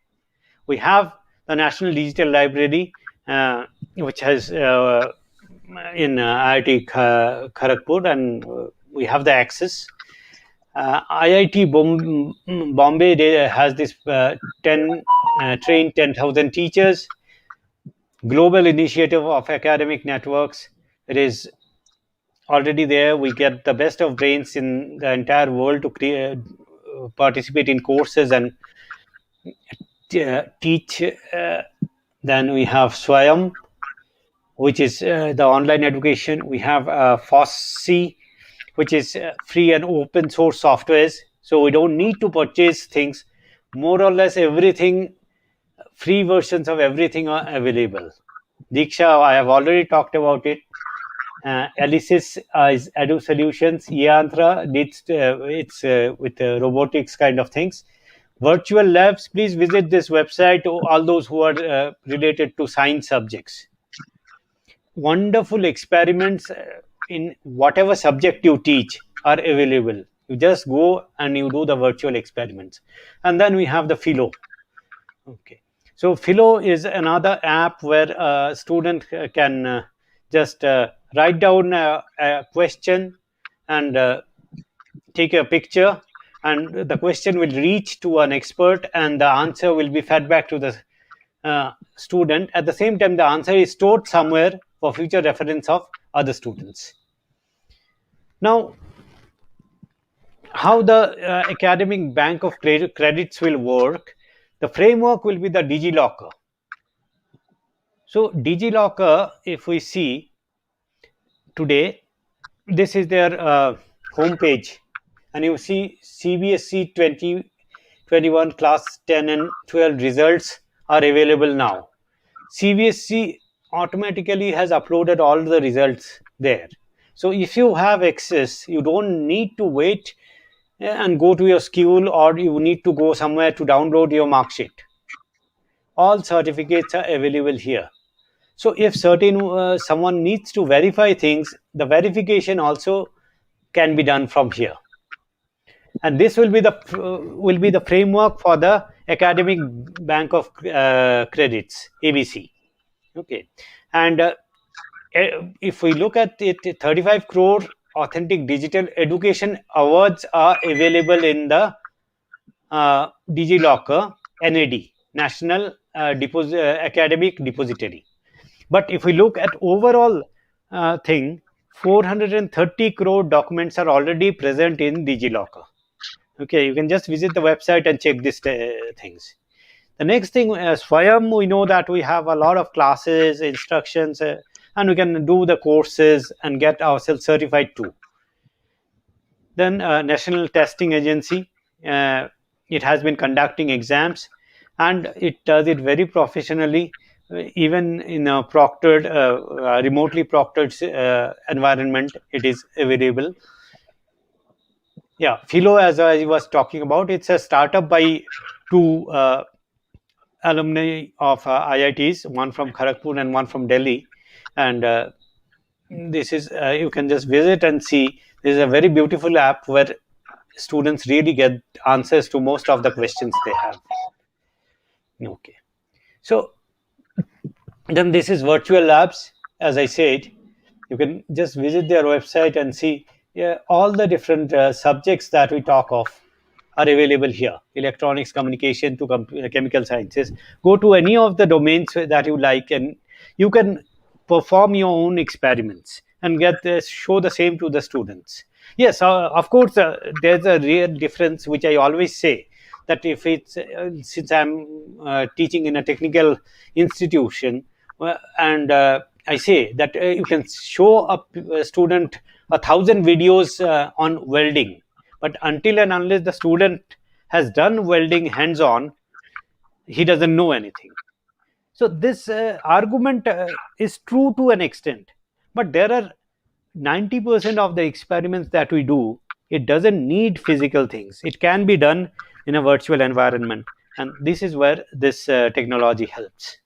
We have the National Digital Library, which has in IIT Kharagpur, and we have the access. IIT Bombay has this 10 trained 10,000 teachers global initiative of academic networks. It is already there. We get the best of brains in the entire world to participate in courses and teach. Then we have Swayam, which is the online education. We have FOSSI, which is free and open source softwares. So we don't need to purchase things. More or less everything, free versions of everything are available. Diksha, I have already talked about it. Elysis is Edu Solutions. Yantra, it's with robotics kind of things. Virtual labs, please visit this website, all those who are related to science subjects. Wonderful experiments in whatever subject you teach are available. You just go and you do the virtual experiments. And then we have the Philo. Okay. So Philo is another app where a student can just write down a question and take a picture, and the question will reach to an expert and the answer will be fed back to the student. At the same time, the answer is stored somewhere for future reference of other students. Now, how the academic bank of credits will work, the framework will be the DigiLocker. So DigiLocker, if we see today, this is their homepage, and you see CBSE 2021 class 10 and 12 results are available now. CBSE automatically has uploaded all the results there. So if you have access, you don't need to wait and go to your school, or you need to go somewhere to download your mark sheet. All certificates are available here. So if someone needs to verify things, the verification also can be done from here. And this will be the framework for the academic bank of credits, ABC. Okay, and if we look at it, 35 crore authentic digital education awards are available in the DigiLocker NAD, National Academic Depository. But if we look at overall thing, 430 crore documents are already present in DigiLocker. Okay, you can just visit the website and check these things. The next thing, Swayam, we know that we have a lot of classes, instructions, and we can do the courses and get ourselves certified too. Then National Testing Agency, it has been conducting exams, and it does it very professionally. Even in a proctored, remotely proctored environment, it is available. Yeah, Philo, as I was talking about, it's a startup by two alumni of IITs, one from Kharagpur and one from Delhi. And this is, you can just visit and see. This is a very beautiful app where students really get answers to most of the questions they have. Okay. So then this is virtual labs. As I said, you can just visit their website and see all the different subjects that we talk of are available here. Electronics, communication to chemical sciences. Go to any of the domains that you like, and you can perform your own experiments and show the same to the students. Yes, of course, there's a real difference, which I always say, that if it's since I'm teaching in a technical institution, and I say that you can show a student 1,000 videos on welding, but until and unless the student has done welding hands-on, he doesn't know anything. So this argument is true to an extent, but there are 90% of the experiments that we do, it doesn't need physical things. It can be done in a virtual environment, and this is where this technology helps.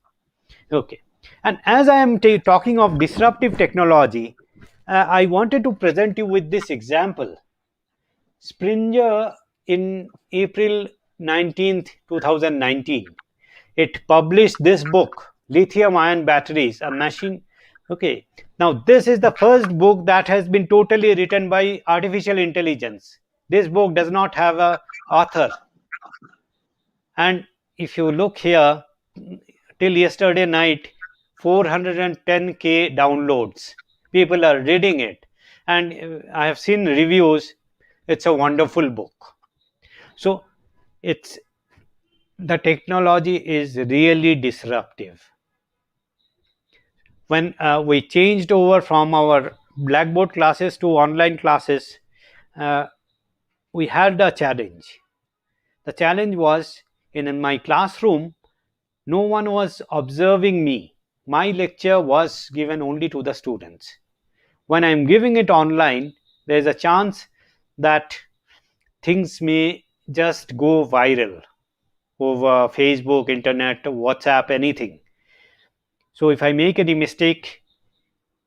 Okay, and as I am talking of disruptive technology, I wanted to present you with this example. Springer, in April 19th, 2019, it published this book lithium-ion batteries, a machine. Okay, now this is the first book that has been totally written by artificial intelligence. This book does not have a author, and if you look here, till yesterday night, 410K downloads. People are reading it, and I have seen reviews. It's a wonderful book. So it's the technology is really disruptive. When we changed over from our blackboard classes to online classes, uh, we had a challenge. The challenge was in my classroom, no one was observing me. My lecture was given only to the students. When I'm giving it online, there's a chance that things may just go viral over Facebook, internet, WhatsApp, anything. So if I make any mistake,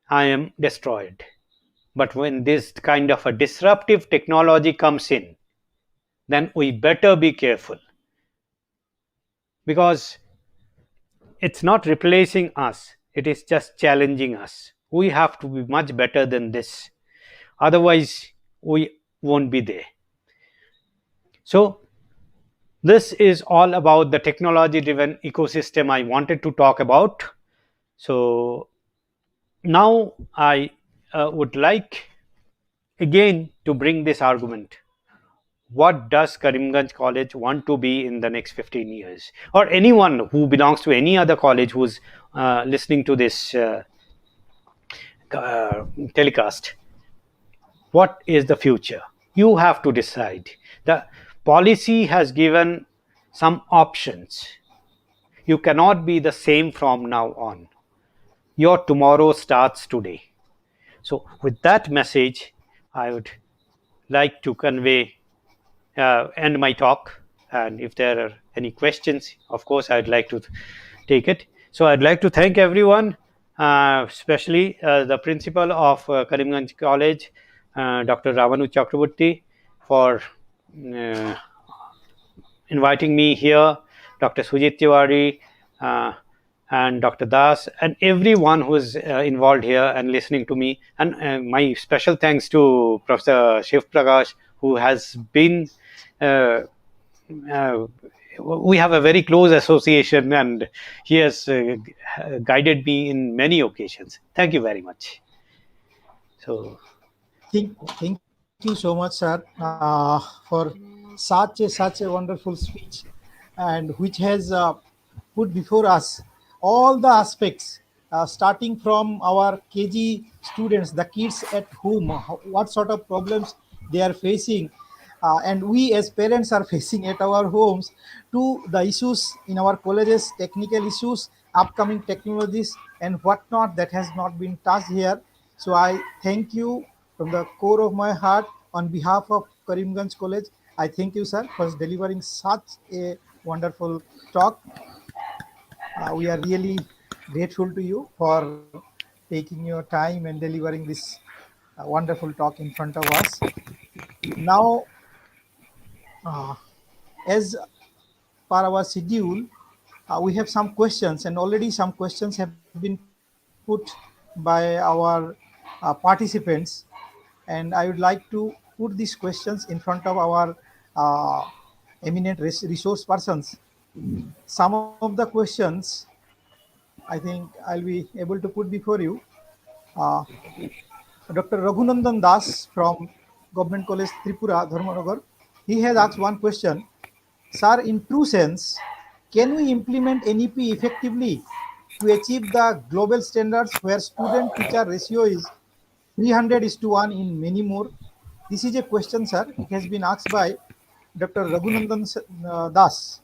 I am destroyed. But when this kind of a disruptive technology comes in, then we better be careful, because it's not replacing us, it is just challenging us. We have to be much better than this, otherwise we won't be there. So this is all about the technology driven ecosystem I wanted to talk about. So now I would like again to bring this argument. What does Karimganj College want to be in the next 15 years? Or anyone who belongs to any other college who's listening to this telecast. What is the future? You have to decide. The policy has given some options. You cannot be the same from now on. Your tomorrow starts today. So with that message, I would like to convey, end my talk. And if there are any questions, of course, I'd like to take it. So I'd like to thank everyone, especially the principal of Karimganj College, Dr. Ravanu Chakraborty, for inviting me here, Dr. Sujit Tewari, and Dr. Das, and everyone who is involved here and listening to me. And my special thanks to Professor Shivaprakash, who has been, we have a very close association, and he has guided me in many occasions. Thank you very much. So, Thank you so much, sir, for such a wonderful speech, and which has put before us all the aspects, starting from our KG students, the kids at home, what sort of problems they are facing, and we as parents are facing at our homes, to the issues in our colleges, technical issues, upcoming technologies, and whatnot that has not been touched here. So I thank you from the core of my heart on behalf of Karimganj College. I thank you, sir, for delivering such a wonderful talk. We are really grateful to you for taking your time and delivering this wonderful talk in front of us. Now, as per our schedule, we have some questions, and already some questions have been put by our participants. And I would like to put these questions in front of our eminent resource persons. Some of the questions I think I'll be able to put before you. Uh, Dr. Raghunandan Das from Government College Tripura, Dharmanagar, he has asked one question. Sir, in true sense, can we implement NEP effectively to achieve the global standards where student-teacher ratio is 300:1 in many more? This is a question, sir. It has been asked by Dr. Raghunandan Das.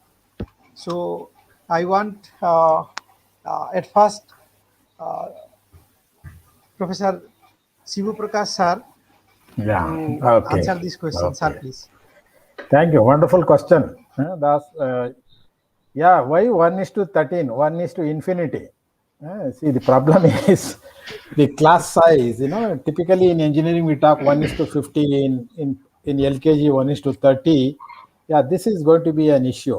So I want at first Professor Shivaprakash sir Yeah. to Okay. answer this question. Okay. Sir, please. Thank you. Wonderful question. That's yeah. Why 1:13? 1:infinity. See, the problem is the class size. Typically in engineering we talk 1:50. In LKG 1:30. Yeah, this is going to be an issue.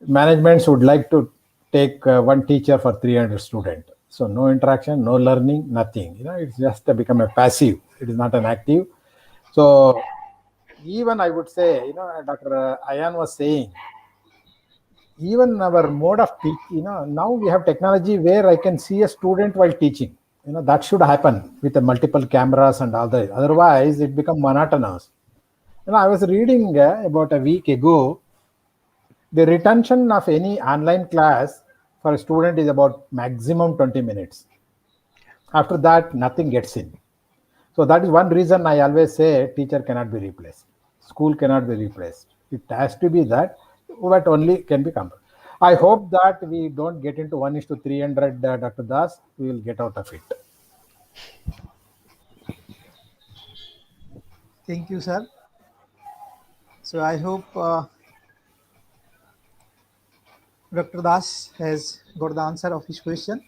Managements would like to take one teacher for 300 students. So no interaction, no learning, nothing. It's just become a passive. It is not an active. So even I would say, Dr. Ayan was saying, even our mode of teaching, now we have technology where I can see a student while teaching. That should happen with the multiple cameras and all that. Otherwise, it becomes monotonous. I was reading about a week ago, the retention of any online class for a student is about maximum 20 minutes. After that, nothing gets in. So that is one reason I always say teacher cannot be replaced. School cannot be replaced. It has to be that, but only can be compared. I hope that we don't get into 1:300, Dr. Das. We will get out of it. Thank you, sir. So I hope Dr. Das has got the answer of his question.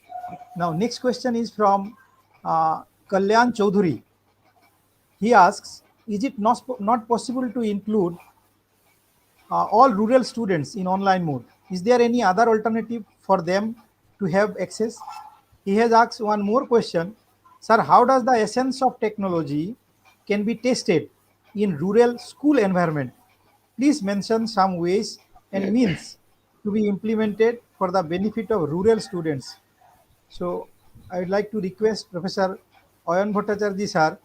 Now, next question is from Kalyan Chaudhuri. He asks, is it not possible to include all rural students in online mode? Is there any other alternative for them to have access? He has asked one more question. Sir, how does the essence of technology can be tested in rural school environment? Please mention some ways and means to be implemented for the benefit of rural students. So I would like to request Professor Ayon Bhattacharjee, sir,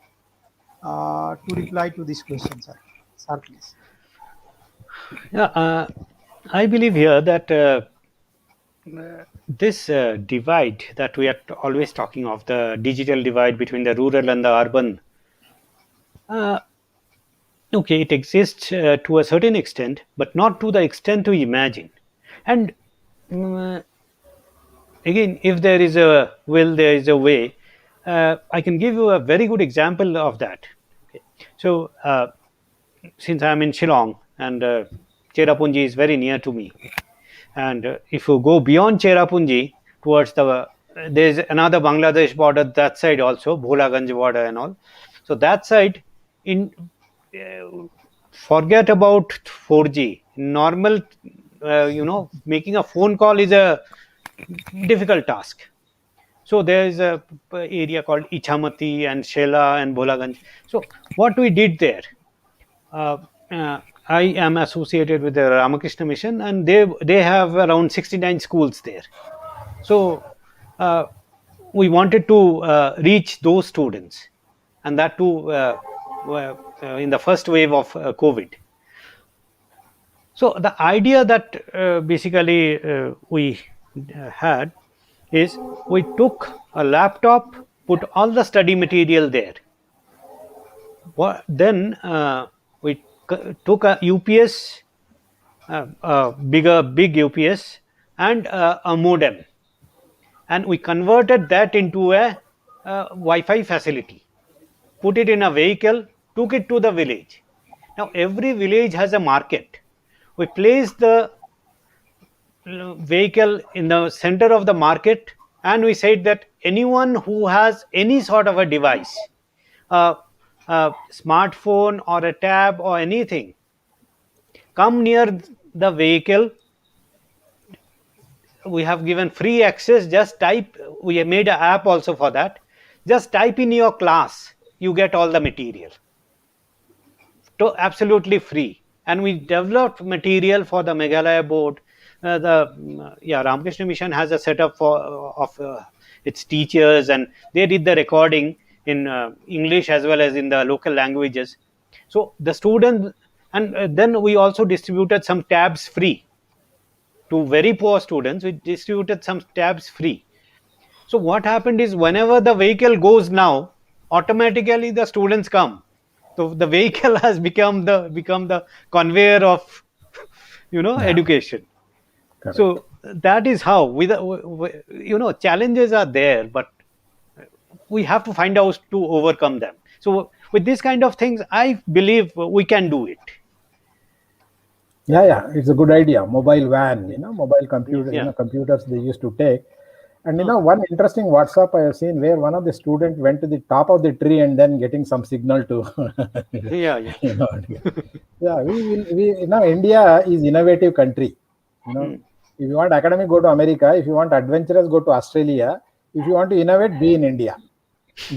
to reply to this question, sir. Sir, please. Yeah, I believe here that this divide that we are always talking of, the digital divide between the rural and the urban, okay, it exists to a certain extent, but not to the extent we imagine. And again, if there is a will, there is a way. I can give you a very good example of that. Okay. So, since I am in Shillong and Cherrapunji is very near to me, and if you go beyond Cherrapunji towards there is another Bangladesh border that side also, Bholaganj border and all. So that side, forget about 4G. Normal, making a phone call is a difficult task. So there is a area called Ichamati and Shela and Bholaganj. So what we did there, I am associated with the Ramakrishna Mission, and they have around 69 schools there. So we wanted to reach those students, and that too in the first wave of COVID. So the idea that basically we had is, we took a laptop, put all the study material there. Then we took a UPS, big UPS, and a modem, and we converted that into a Wi-Fi facility, put it in a vehicle, took it to the village. Now every village has a market. We placed the vehicle in the center of the market, and we said that anyone who has any sort of a device, a smartphone or a tab or anything, come near the vehicle. We have given free access. Just type, we have made an app also for that. Just type in your class, you get all the material, absolutely free. And we developed material for the Meghalaya board. Ramakrishna Mission has a setup of its teachers, and they did the recording in English as well as in the local languages. So the students, and then we also distributed some tabs free to very poor students. We distributed some tabs free. So what happened is, whenever the vehicle goes now, automatically the students come. So the vehicle has become the conveyor of education. Correct. So that is how challenges are there, but we have to find out to overcome them. So with this kind of things, I believe we can do it. Yeah, it's a good idea. Mobile van, mobile computer, computers they used to take. And one interesting WhatsApp I have seen, where one of the students went to the top of the tree and then getting some signal to. We now India is innovative country. If you want academic, go to America. If you want adventurous, go to Australia. If you want to innovate, be in India.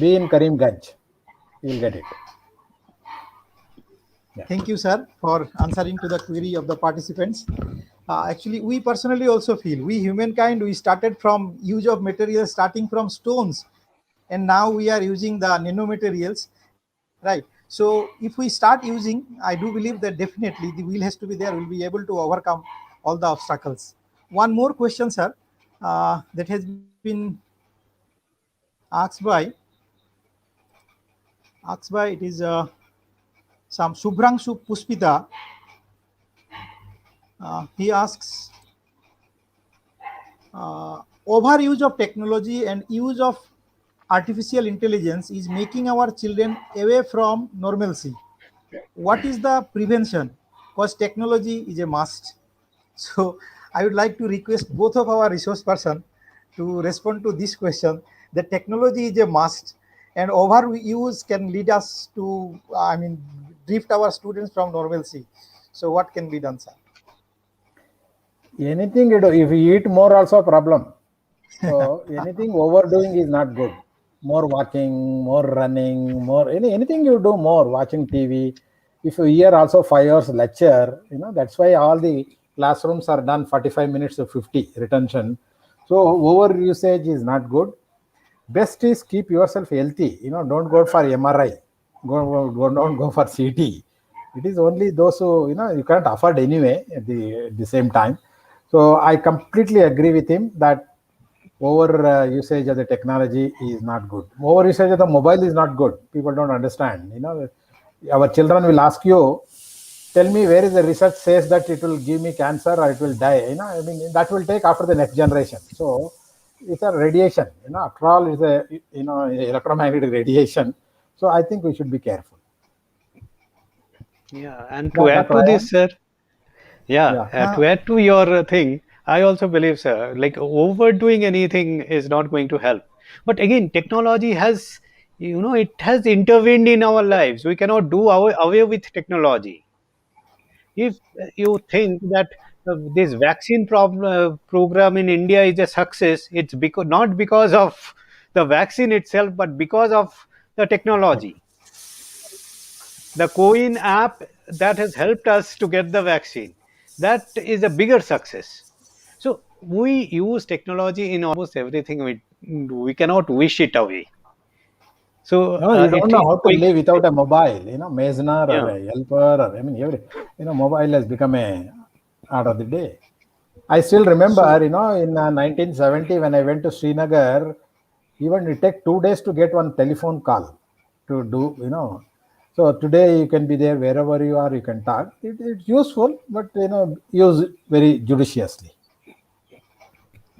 Be in Karimganj. You will get it. Thank you, sir, for answering to the query of the participants. Actually, we personally also feel we humankind, we started from use of materials starting from stones, and now we are using the nanomaterials, right? So if we start using, I do believe that definitely the wheel has to be there. We'll be able to overcome all the obstacles. One more question, sir, that has been asked by it is some Subhrangshu Puspita. He asks, overuse of technology and use of artificial intelligence is making our children away from normalcy. What is the prevention? Because technology is a must. So I would like to request both of our resource person to respond to this question. The technology is a must, and overuse can lead us to, drift our students from normalcy. So what can be done, sir? Anything you do, if you eat more, also a problem. So anything overdoing is not good. More walking, more running, more anything you do more, watching TV. If you hear also 5 hours lecture, that's why all the classrooms are done 45 minutes to 50 retention. So over usage is not good. Best is keep yourself healthy. Don't go for MRI. Don't go for CT. It is only those who you can't afford anyway at the same time. So I completely agree with him that over usage of the technology is not good. Over usage of the mobile is not good. People don't understand. Our children will ask you, tell me where is the research says that it will give me cancer or it will die. That will take after the next generation. So it's a radiation. After all, it's a electromagnetic radiation. So I think we should be careful. Yeah, and to add to this, sir. Yeah, to add to your thing, I also believe, sir, like overdoing anything is not going to help. But again, technology has, it has intervened in our lives. We cannot do away with technology. If you think that this vaccine program in India is a success, it's because not because of the vaccine itself, but because of the technology. The Coin app that has helped us to get the vaccine, that is a bigger success. So we use technology in almost everything. We cannot wish it away. So No, you don't know it's how to going. live without a mobile, Mesner or Yeah. a helper, or mobile has become a art of the day. I still remember, in 1970 when I went to Srinagar, even it take 2 days to get one telephone call to do. So today you can be there wherever you are, you can talk. It's useful, but use it very judiciously.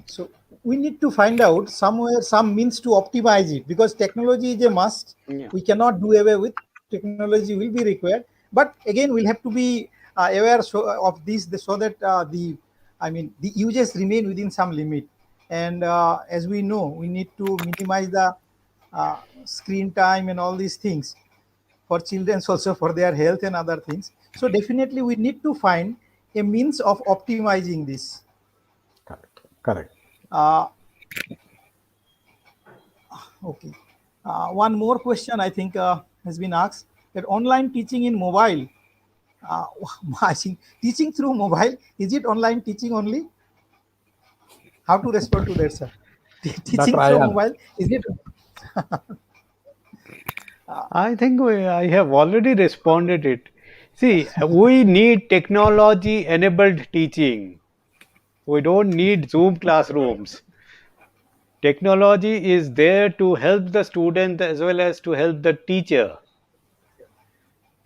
So we need to find out somewhere some means to optimize it, because technology is a must. Yeah. We cannot do away with technology, will be required. But again, we'll have to be aware of this so that the uses remain within some limit. And as we know, we need to minimize the screen time and all these things for children, also for their health and other things. So definitely we need to find a means of optimizing this. Correct. Uh, Okay. One more question I think has been asked, that online teaching in mobile, uh, I think teaching through mobile, is it online teaching only? How to respond to that, sir? Teaching Dr. through Ayon. mobile, is it? I think I have already responded it. See, we need technology enabled teaching. We don't need Zoom classrooms. Technology is there to help the student as well as to help the teacher.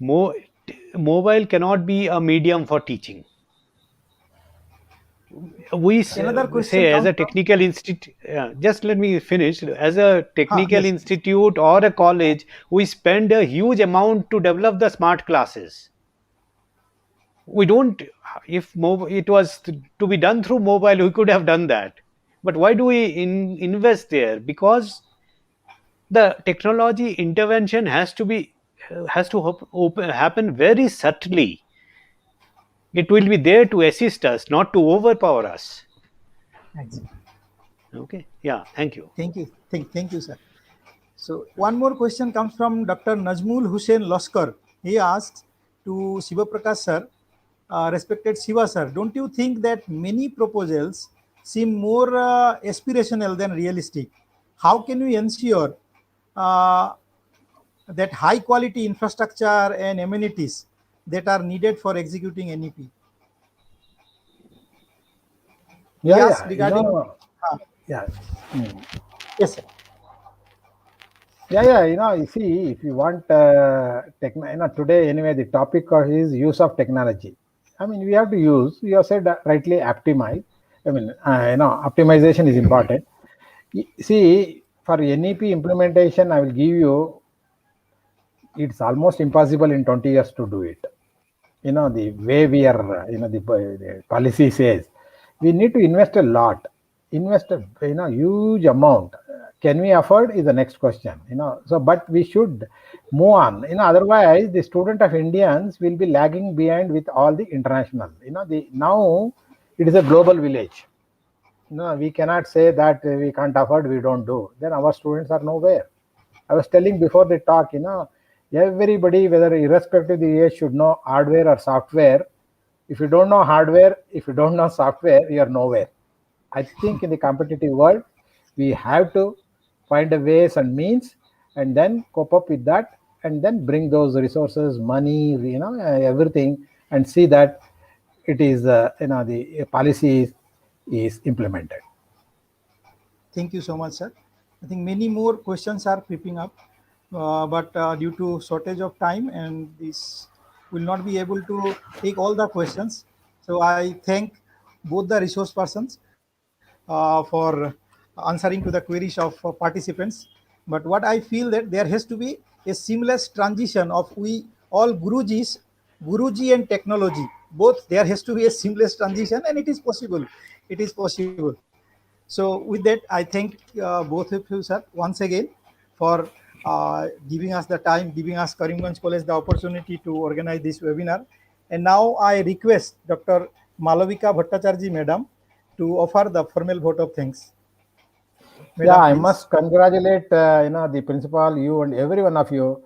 Mo- Mobile cannot be a medium for teaching. We Another question say as comes a from, technical institute, just let me finish. As a technical yes. institute or a college, we spend a huge amount to develop the smart classes. We don't, if it was to be done through mobile, we could have done that. But why do we invest there? Because the technology intervention has to happen very subtly. It will be there to assist us, not to overpower us. Excellent. Okay. Yeah. Thank you. Thank you. Thank you, sir. So one more question comes from Dr. Najmul Hussain Loskar. He asks to Shivaprakash sir, respected Shiva sir, don't you think that many proposals seem more aspirational than realistic? How can we ensure uh, that high quality infrastructure and amenities that are needed for executing NEP? He Yeah, asked yeah, regarding. yeah. Mm. Yes, sir. Yeah, you see, if you want today anyway, the topic is use of technology. I mean, we have to use. You have said rightly, optimize. I mean, optimization is important. See, for NEP implementation, I will give you. It's almost impossible in 20 years to do it. The way we are, the policy says, we need to invest a lot, invest a huge amount. Can we afford is the next question. So but we should move on. Otherwise the student of Indians will be lagging behind with all the international. The now it is a global village. We cannot say that we can't afford, we don't do. Then our students are nowhere. I was telling before the talk, everybody, whether irrespective of the age, should know hardware or software. If you don't know hardware, if you don't know software, you are nowhere. I think in the competitive world, we have to find a ways and means, and then cope up with that, and then bring those resources, money, everything, and see that it is, the policy is implemented. Thank you so much, sir. I think many more questions are creeping up, but due to shortage of time and this will not be able to take all the questions. So I thank both the resource persons for answering to the queries of participants. But what I feel that there has to be a seamless transition of we all Guruji and technology. Both there has to be a seamless transition, and it is possible. It is possible. So with that, I thank both of you, sir, once again for giving us the time, giving us Karimganj College the opportunity to organize this webinar. And now I request Dr. Malavika Bhattacharjee, madam, to offer the formal vote of thanks. Madam, I please. must congratulate the principal, you and every one of you.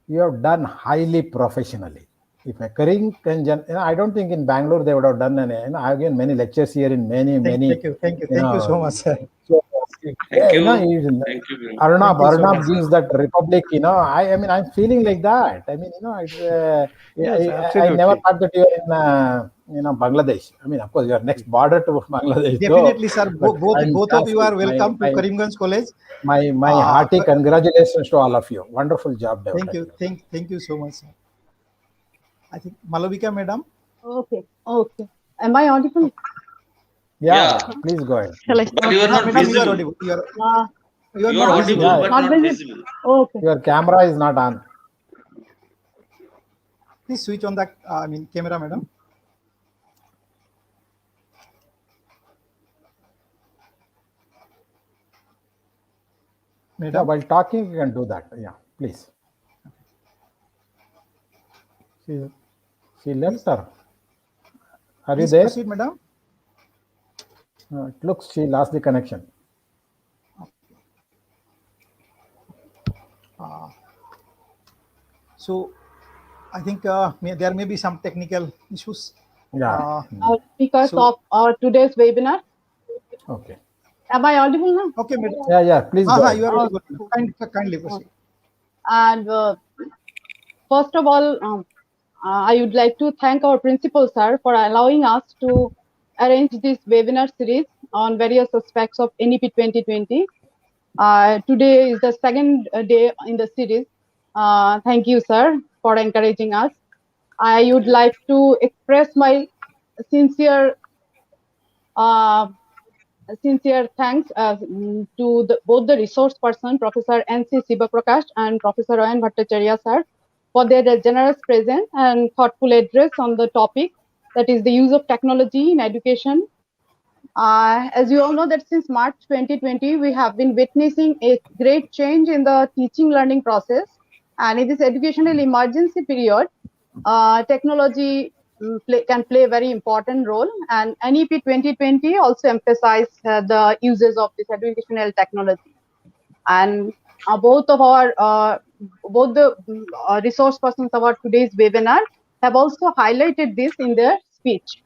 You have done highly professionally. If a Karimganj, I don't think in Bangalore they would have done any. I've given many lectures here in many. Thank you so much, sir. So, Thank you. Thank you very much. Arnab gives that republic. I mean, I'm feeling like that. I mean, it's, Yes, I never absolutely. thought that you are in, Bangladesh. I mean, of course, you are next border to Bangladesh. Definitely, sir. But Both of you fantastic. are welcome to Karimganj College. My hearty congratulations to all of you. Wonderful job, Dept. Thank you. Thank you so much, sir. I think Malavika, madam. Okay. Am I audible? Yeah. Please go ahead. Shall I But start? you are not Madam, you are visible. audible. You are You are not audible, visible. but Not not visible? visible. Okay. Your camera is not on. Please switch on the camera, madam. Yeah, Madam, while talking, you can do that. Yeah, please. She left, sir. Are you please there? proceed, madam. It looks she lost the connection. So I think there may be some technical issues. Yeah. Speakers So- of today's webinar. Okay. Am I audible now? Okay, madam. Yeah. Please go ahead. You are audible. Kindly proceed. And first of all, I would like to thank our principal, sir, for allowing us to arrange this webinar series on various aspects of NEP 2020. Today is the second day in the series. Thank you, sir, for encouraging us. I would like to express my sincere thanks to both the resource person, Professor N.C. Shivaprakash and Professor Ayon Bhattacharjee, sir, for their generous presence and thoughtful address on the topic, that is the use of technology in education. As you all know that since March 2020, we have been witnessing a great change in the teaching learning process. And in this educational emergency period, technology can play a very important role. And NEP 2020 also emphasized the uses of this educational technology. And both the resource persons of our today's webinar have also highlighted this in their speech.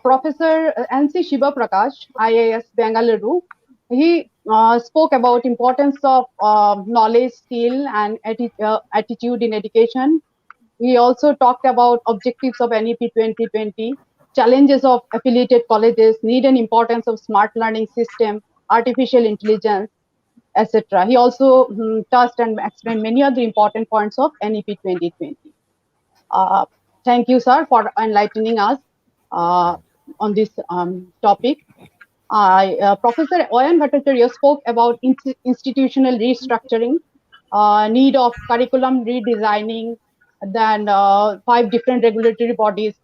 Professor N.C. Shivaprakash, IIS Bangalore, he spoke about importance of knowledge, skill, and attitude in education. He also talked about objectives of NEP 2020, challenges of affiliated colleges, need and importance of smart learning system, artificial intelligence, etc. He also touched and explained many other important points of NEP 2020. Thank you, sir, for enlightening us on this topic. Professor Ayon Bhattacharjee spoke about institutional restructuring, need of curriculum redesigning, then 5 different regulatory bodies,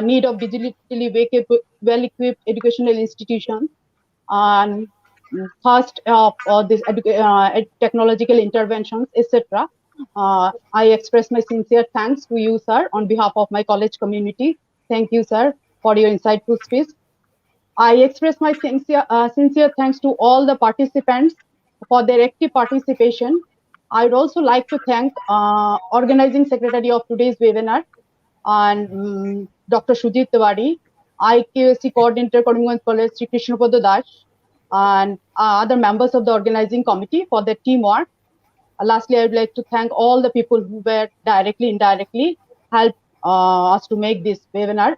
need of digitally well-equipped educational institutions, and first this technological interventions, etc. I express my sincere thanks to you, sir, on behalf of my college community. Thank you, sir, for your insightful speech. I express my sincere thanks to all the participants for their active participation. I would also like to thank organizing secretary of today's webinar and Dr. Sujit Tewari, IQAC coordinator, Karimganj College, Sri Krishnapada Das, and other members of the organizing committee for their teamwork. Lastly, I would like to thank all the people who were directly, indirectly helped us to make this webinar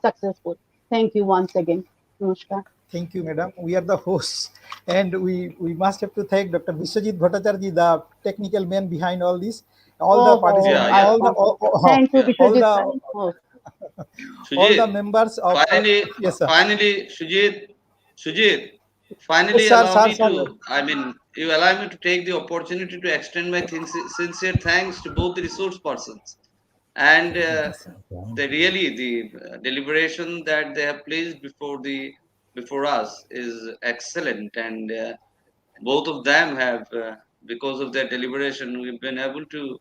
successful. Thank you once again. Namaskar. Thank you, madam. We are the hosts, and we must have to thank Dr. Sujit Bhattacharjee, the technical man behind all this. All the participants, Thank you, Sujit. all the members of yes, sir. Finally, Sujit, finally Yes, sir, allow sir, me sir. to, you allow me to take the opportunity to extend my sincere thanks to both the resource persons. And the deliberation that they have placed before us is excellent, and both of them have, because of their deliberation, we've been able to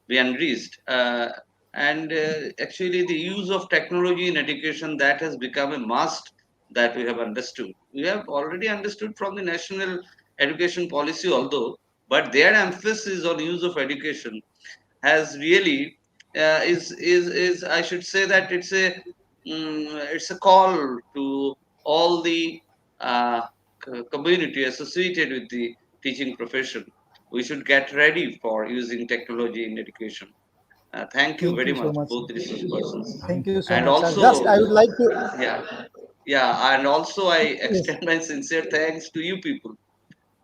be enriched. And actually, the use of technology in education, that has become a must, that we have understood. We have already understood from the national education policy, although, but their emphasis on use of education has really is I should say that it's a call to all the community associated with the teaching profession. We should get ready for using technology in education. Thank you very much, both the resource persons. Thank you so And much, sir. also, Just I would like to. and also I Yes. extend my sincere thanks to you people,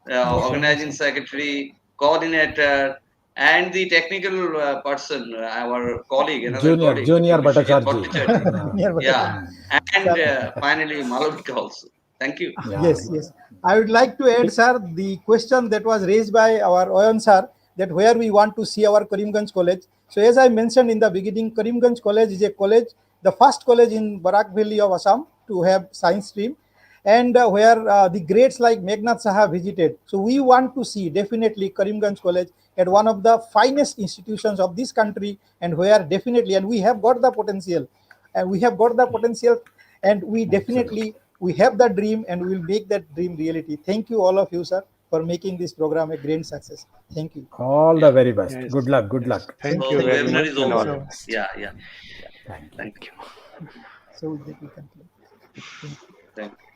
Yes, sir. organizing secretary, coordinator, and the technical person, our colleague, another colleague, Junior Mr. Sujit Bhattacharjee. Bhattacharjee. Yeah, and Sir. finally Malavika also. Thank you. Yes, yes. I would like to add, sir, the question that was raised by our Ayon sir, that where we want to see our Karimganj College. So as I mentioned in the beginning, Karimganj College is a college, the first college in Barak Valley of Assam to have science stream, and where the greats like Meghnad Saha visited. So we want to see definitely Karimganj College at one of the finest institutions of this country, and where definitely, and we have got the potential, and we definitely we have the dream, and we will make that dream reality. Thank you, all of you, sir, for making this program a great success. Thank you. All the very best. Yes. Good luck. Good luck. Thank So you the very webinar much. is And all over. the best. Yeah. Thank you. Thank you. So that we conclude. Thank you.